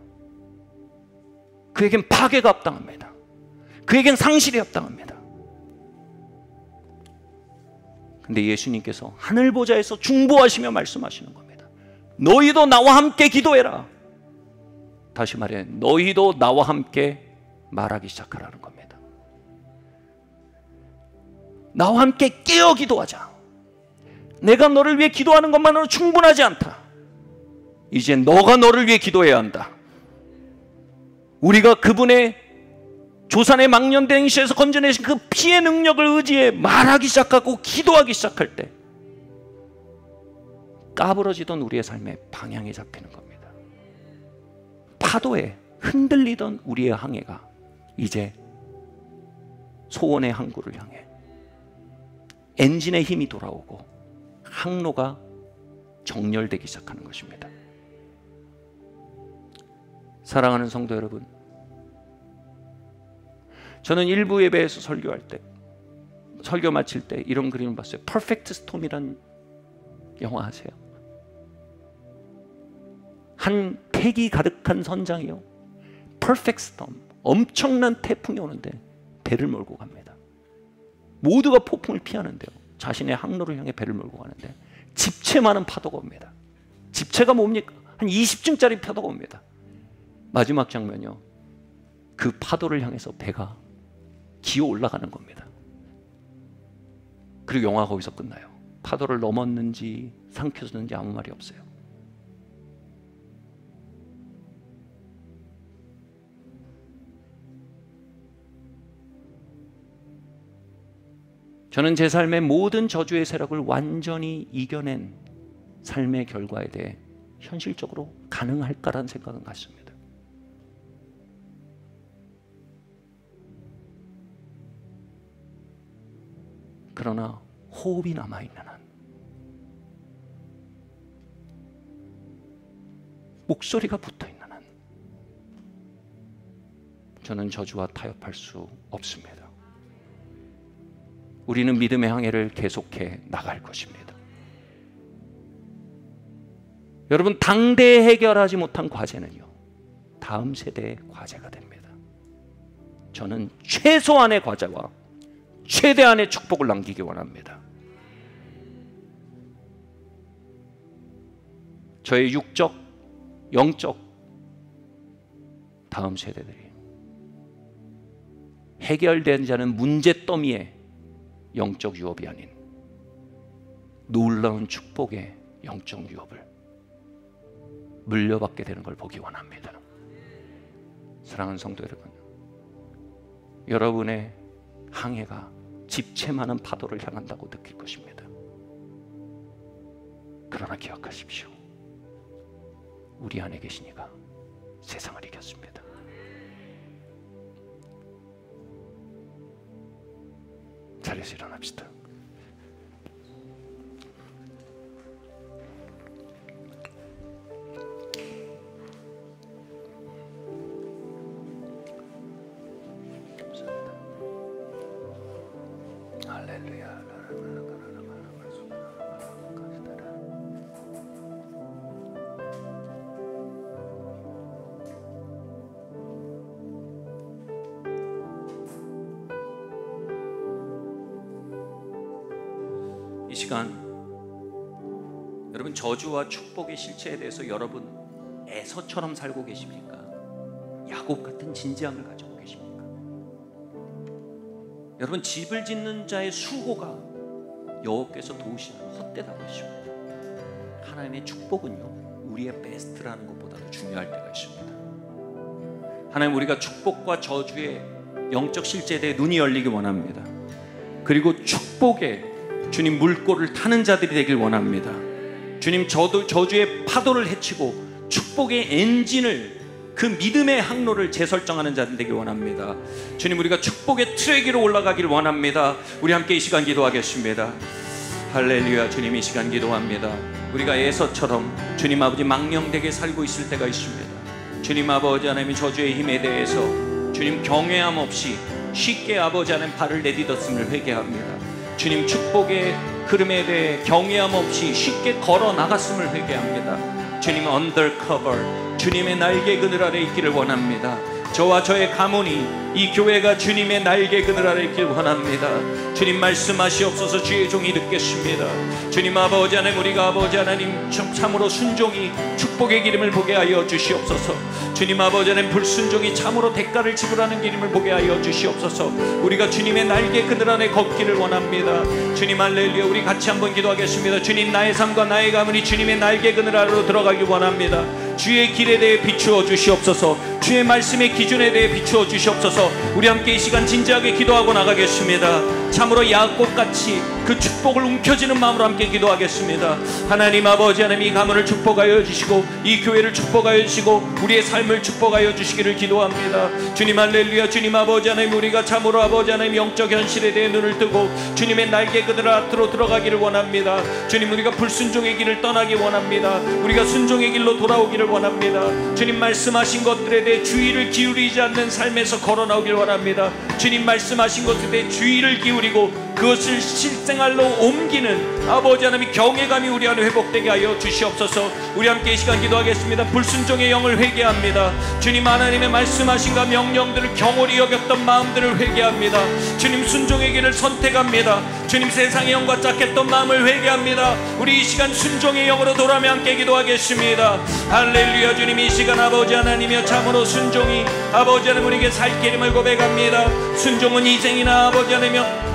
그에겐 파괴가 합당합니다. 그에겐 상실이 합당합니다. 근데 예수님께서 하늘 보좌에서 중보하시며 말씀하시는 겁니다. 너희도 나와 함께 기도해라. 다시 말해, 너희도 나와 함께 말하기 시작하라는 겁니다. 나와 함께 깨어 기도하자. 내가 너를 위해 기도하는 것만으로 충분하지 않다. 이제 너가 너를 위해 기도해야 한다. 우리가 그분의 조산의 망년된 행실에서 건져내신 그 피의 능력을 의지해 말하기 시작하고 기도하기 시작할 때 까부러지던 우리의 삶의 방향이 잡히는 겁니다. 파도에 흔들리던 우리의 항해가 이제 소원의 항구를 향해 엔진의 힘이 돌아오고 항로가 정렬되기 시작하는 것입니다. 사랑하는 성도 여러분, 저는 일부 예배에서 설교할 때, 설교 마칠 때 이런 그림을 봤어요. 퍼펙트 스톰이란 영화 아세요? 한 패기 가득한 선장이요, 퍼펙트 스톰, 엄청난 태풍이 오는데 배를 몰고 갑니다. 모두가 폭풍을 피하는데요, 자신의 항로를 향해 배를 몰고 가는데 집채 많은 파도가 옵니다. 집채가 뭡니까? 한 20층짜리 파도가 옵니다. 마지막 장면이요, 그 파도를 향해서 배가 기어 올라가는 겁니다. 그리고 영화가 거기서 끝나요. 파도를 넘었는지 삼켰는지 아무 말이 없어요. 저는 제 삶의 모든 저주의 세력을 완전히 이겨낸 삶의 결과에 대해 현실적으로 가능할까라는 생각은 갖습니다. 그러나 호흡이 남아있는 한, 목소리가 붙어있는 한, 저는 저주와 타협할 수 없습니다. 우리는 믿음의 항해를 계속해 나갈 것입니다. 여러분, 당대에 해결하지 못한 과제는요, 다음 세대의 과제가 됩니다. 저는 최소한의 과제와 최대한의 축복을 남기기 원합니다. 저의 육적, 영적 다음 세대들이 해결되지 않은 문제 더미의 영적 유업이 아닌 놀라운 축복의 영적 유업을 물려받게 되는 걸 보기 원합니다. 사랑하는 성도 여러분, 여러분의 항해가 집채 많은 파도를 향한다고 느낄 것입니다. 그러나 기억하십시오. 우리 안에 계신 이가 세상을 이겼습니다. 자리에서 일어납시다. 할렐루야. 이 시간 여러분 저주와 축복의 실체에 대해서 여러분 에서처럼 살고 계십니까? 야곱 같은 진지함을 가지고 계십니까? 여러분 집을 짓는 자의 수고가 여호와께서 도우시는 헛되다고 하십니다. 하나님의 축복은요 우리의 베스트라는 것보다도 중요할 때가 있습니다. 하나님 우리가 축복과 저주의 영적 실제에 대해 눈이 열리기 원합니다. 그리고 축복의 주님 물꼬를 타는 자들이 되길 원합니다. 주님 저주의 파도를 헤치고 축복의 엔진을 그 믿음의 항로를 재설정하는 자들 되길 원합니다. 주님 우리가 축복의 트랙 위로 올라가길 원합니다. 우리 함께 이 시간 기도하겠습니다. 할렐루야. 주님 이 시간 기도합니다. 우리가 에서처럼 주님 아버지 망령되게 살고 있을 때가 있습니다. 주님 아버지 하나님의 저주의 힘에 대해서 주님 경외함 없이 쉽게 아버지 하나님 발을 내딛었음을 회개합니다. 주님 축복의 흐름에 대해 경외함 없이 쉽게 걸어 나갔음을 회개합니다. 주님 언더커버 주님의 날개 그늘 아래 있기를 원합니다. 저와 저의 가문이 이 교회가 주님의 날개 그늘 아래 있기를 원합니다. 주님 말씀하시옵소서. 주의 종이 듣겠습니다. 주님 아버지 하나님 우리가 아버지 하나님 참으로 순종이 축복의 기름을 보게 하여 주시옵소서. 주님 아버지 하나님 불순종이 참으로 대가를 지불하는 기름을 보게 하여 주시옵소서. 우리가 주님의 날개 그늘 안에 걷기를 원합니다. 주님 할렐루야. 우리 같이 한번 기도하겠습니다. 주님 나의 삶과 나의 가문이 주님의 날개 그늘 아래로 들어가길 원합니다. 주의 길에 대해 비추어 주시옵소서. 주의 말씀의 기준에 대해 비추어 주시옵소서. 우리 함께 이 시간 진지하게 기도하고 나가겠습니다. 참으로 야곱같이 그 축복을 움켜쥐는 마음으로 함께 기도하겠습니다. 하나님 아버지 하나님 이 가문을 축복하여 주시고 이 교회를 축복하여 주시고 우리의 삶을 축복하여 주시기를 기도합니다. 주님 할렐루야. 주님 아버지 하나님 우리가 참으로 아버지 하나님 영적 현실에 대해 눈을 뜨고 주님의 날개 그늘 앞으로 들어가기를 원합니다. 주님 우리가 불순종의 길을 떠나기 원합니다. 우리가 순종의 길로 돌아오기를 원합니다. 주님 말씀하신 것들에 대해 주의를 기울이지 않는 삶에서 걸어 나오길 원합니다. 주님 말씀하신 것에 대해 주의를 기울이고 그것을 실생활로 옮기는 아버지 하나님의 경외감이 우리 안에 회복되게 하여 주시옵소서. 우리 함께 이 시간 기도하겠습니다. 불순종의 영을 회개합니다. 주님 하나님의 말씀하신가 명령들을 경홀히 여겼던 마음들을 회개합니다. 주님 순종의 길을 선택합니다. 주님 세상의 영과 짝했던 마음을 회개합니다. 우리 이 시간 순종의 영으로 돌아오며 함께 기도하겠습니다. 할렐루야. 주님 이 시간 아버지 하나님이여 참으로 순종이 아버지 하나님 우리에게 살 길임을 고백합니다. 순종은 희생이나 아버지 하나님이여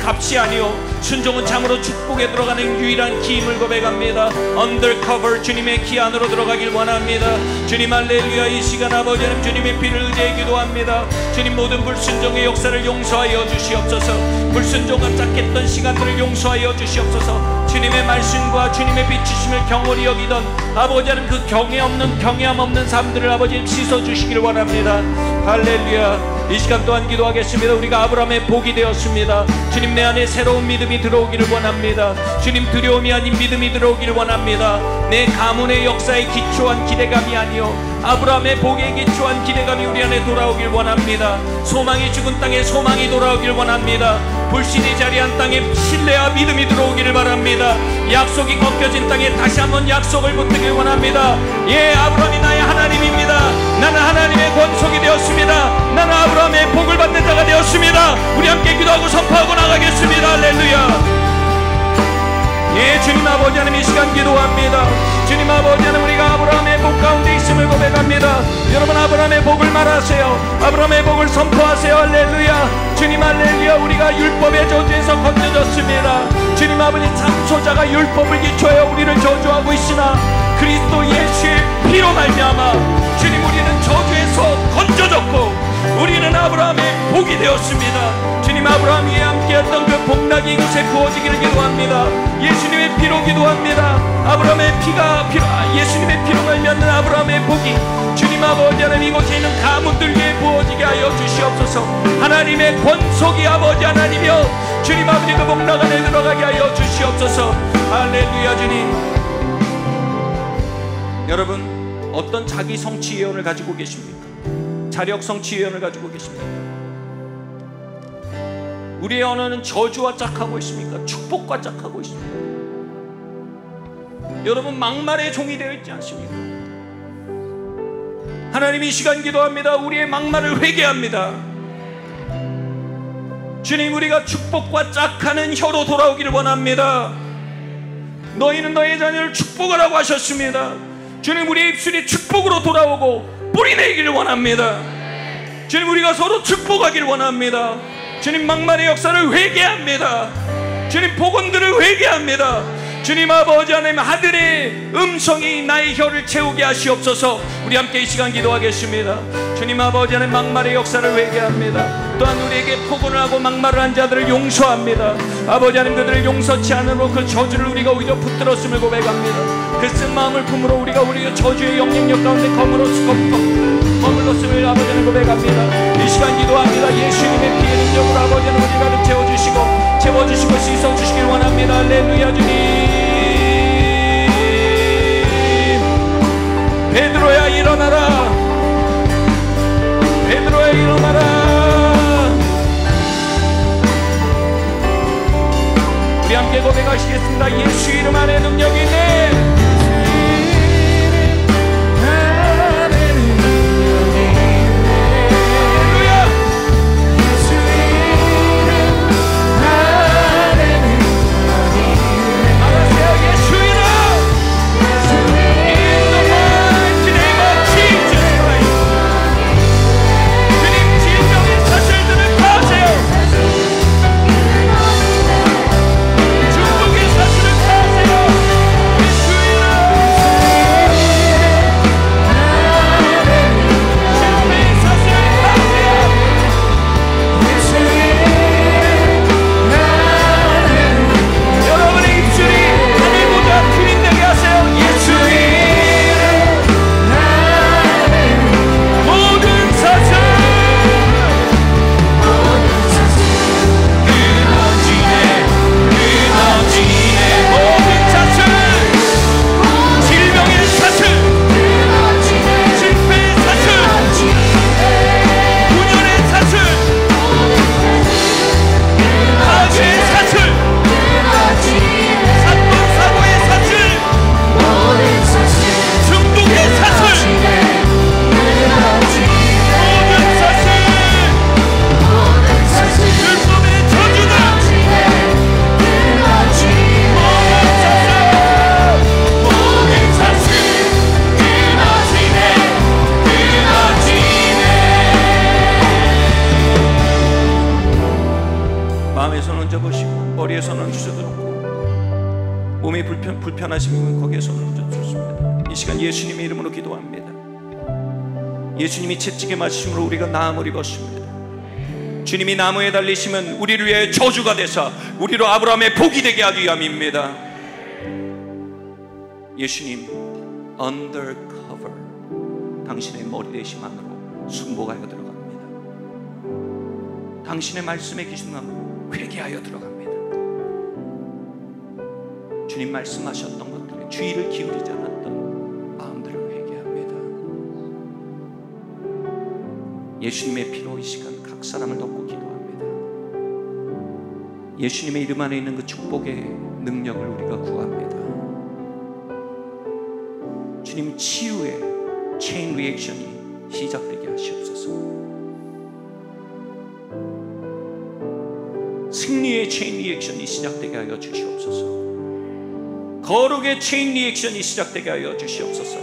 값이 아니요 순종은 참으로 축복에 들어가는 유일한 기임을 고백합니다. 언더커버 주님의 기 안으로 들어가길 원합니다. 주님 할렐루야. 이 시간 아버지 하나님 주님의 피를 의지해 기도합니다. 주님 모든 불순종의 역사를 용서하여 주시옵소서. 불순종과 짝했던 시간들을 용서하여 주시옵소서. 주님의 말씀과 주님의 비추심을 경홀히 여기던 아버지 하나님 그 경외함 없는 삶들을 아버지 씻어주시길 원합니다. 할렐루야. 이 시간 또한 기도하겠습니다. 우리가 아브라함의 복이 되었습니다. 주님 내 안에 새로운 믿음이 들어오기를 원합니다. 주님 두려움이 아닌 믿음이 들어오기를 원합니다. 내 가문의 역사에 기초한 기대감이 아니요 아브라함의 복에 기초한 기대감이 우리 안에 돌아오길 원합니다. 소망이 죽은 땅에 소망이 돌아오길 원합니다. 불신이 자리한 땅에 신뢰와 믿음이 들어오기를 바랍니다. 약속이 꺾여진 땅에 다시 한번 약속을 붙들길 원합니다. 예, 아브라함이 나의 하나님입니다. 나는 하나님의 권속이 되었습니다. 나는 아브라함의 복을 받는 자가 되었습니다. 우리 함께 기도하고 선포하고 나가겠습니다. 할렐루야. 예, 주님 아버지 하나님, 이 시간 기도합니다. 주님 아버지 하나님, 우리가 아브라함의 복 가운데 있음을 고백합니다. 여러분, 아브라함의 복을 말하세요. 아브라함의 복을 선포하세요. 할렐루야. 주님 할렐루야. 우리가 율법의 저주에서 건져졌습니다. 주님 아버지, 참소자가 율법을 기초하여 우리를 저주하고 있으나 그리스도 예수의 피로 말미암아 주님, 우리는 저주에서 건져졌고 우리는 아브라함의 복이 되었습니다. 주님, 아브라함 위에 함께했던 그 복락이 이곳에 부어지기를 기도합니다. 예수님의 피로 기도합니다. 아브라함의 피가 예수님의 피로 말미암는 아브라함의 복이 주님 아버지 하나님, 이곳에 있는 가문들 위에 부어지게 하여 주시옵소서. 하나님의 권속이 아버지 하나님이여 주님 아버지, 그 복락 안에 들어가게 하여 주시옵소서. 할렐루야. 주님, 여러분, 어떤 자기 성취 예언을 가지고 계십니까? 자력 성취 예언을 가지고 계십니까? 우리의 언어는 저주와 짝하고 있습니까? 축복과 짝하고 있습니까? 여러분, 막말의 종이 되어 있지 않습니까? 하나님, 이 시간 기도합니다. 우리의 막말을 회개합니다. 주님, 우리가 축복과 짝하는 혀로 돌아오기를 원합니다. 너희는 너희 자녀를 축복하라고 하셨습니다. 주님, 우리의 입술이 축복으로 돌아오고 뿌리내기를 원합니다. 주님, 우리가 서로 축복하기를 원합니다. 주님, 막말의 역사를 회개합니다. 주님, 복언들을 회개합니다. 주님 아버지 하나님, 아들의 음성이 나의 혀를 채우게 하시옵소서. 우리 함께 이 시간 기도하겠습니다. 주님 아버지 하나님, 막말의 역사를 회개합니다. 또한 우리에게 폭언을 하고 막말을 한 자들을 용서합니다. 아버지 하나님, 그들을 용서치 않으므로 그 저주를 우리가 오히려 붙들었음을 고백합니다. 그 쓴 마음을 품으로 우리가 저주의 영향력 가운데 머물렀음을 아버지 하나님 고백합니다. 이 시간 기도합니다. 예수님의 피의 능력으로 아버지 하나님, 우리 가득 채워주시고 씻어주시길 원합니다. 할렐루야. 주님, 베드로야 일어나라. 베드로야 일어나라. 우리 함께 고백하시겠습니다. 예수 이름 안에 능력이 있네. 불편하시면 거기에 손을 얹어주십니다. 이 시간 예수님의 이름으로 기도합니다. 예수님이 채찍에 맞으심으로 우리가 나음을 입었습니다. 주님이 나무에 달리시면 우리를 위해 저주가 되사 우리로 아브라함의 복이 되게 하기 위함입니다. 예수님, undercover 당신의 머리 대심 안으로 순복하여 들어갑니다. 당신의 말씀의 기준함으로 회개하여 들어갑니다. 주님 말씀하셨던 것들에 주의를 기울이지 않았던 마음들을 회개합니다. 예수님의 피로 이 시간 각 사람을 덮고 기도합니다. 예수님의 이름 안에 있는 그 축복의 능력을 우리가 구합니다. 주님, 치유의 체인 리액션이 시작되게 하시옵소서. 승리의 체인 리액션이 시작되게 하여 주시옵소서. 거룩의 체인 리액션이 시작되게 하여 주시옵소서.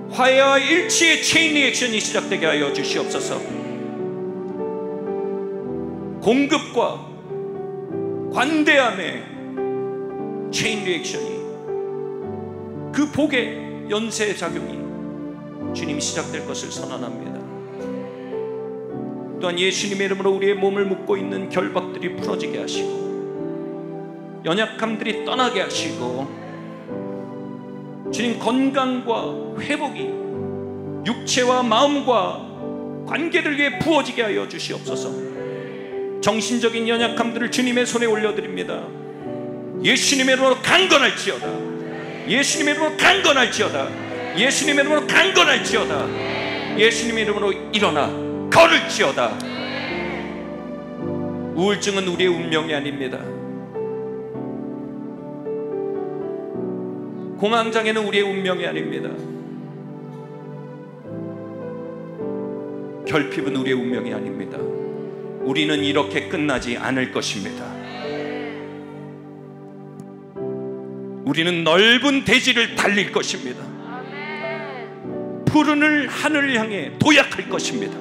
화해와 일치의 체인 리액션이 시작되게 하여 주시옵소서. 공급과 관대함의 체인 리액션이, 그 복의 연쇄작용이 주님 시작될 것을 선언합니다. 또한 예수님의 이름으로 우리의 몸을 묶고 있는 결박들이 풀어지게 하시고 연약함들이 떠나게 하시고 주님, 건강과 회복이 육체와 마음과 관계들 위해 부어지게 하여 주시옵소서. 정신적인 연약함들을 주님의 손에 올려드립니다. 예수님의 이름으로 강건할지어다. 예수님의 이름으로 강건할지어다. 예수님의 이름으로 강건할지어다. 예수님의 이름으로 일어나 걸을지어다. 우울증은 우리의 운명이 아닙니다. 공황장애는 우리의 운명이 아닙니다. 결핍은 우리의 운명이 아닙니다. 우리는 이렇게 끝나지 않을 것입니다. 우리는 넓은 대지를 달릴 것입니다. 푸른 하늘을 향해 도약할 것입니다.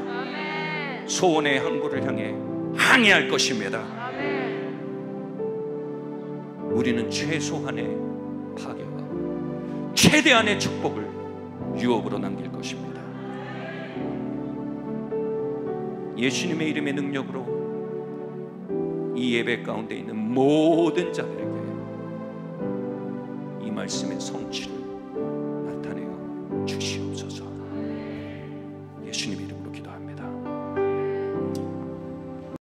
소원의 항구를 향해 항해할 것입니다. 우리는 최소한의 파괴와 최대한의 축복을 유업으로 남길 것입니다. 예수님의 이름의 능력으로 이 예배 가운데 있는 모든 자들에게 이 말씀의 성취를 나타내어 주시옵소서.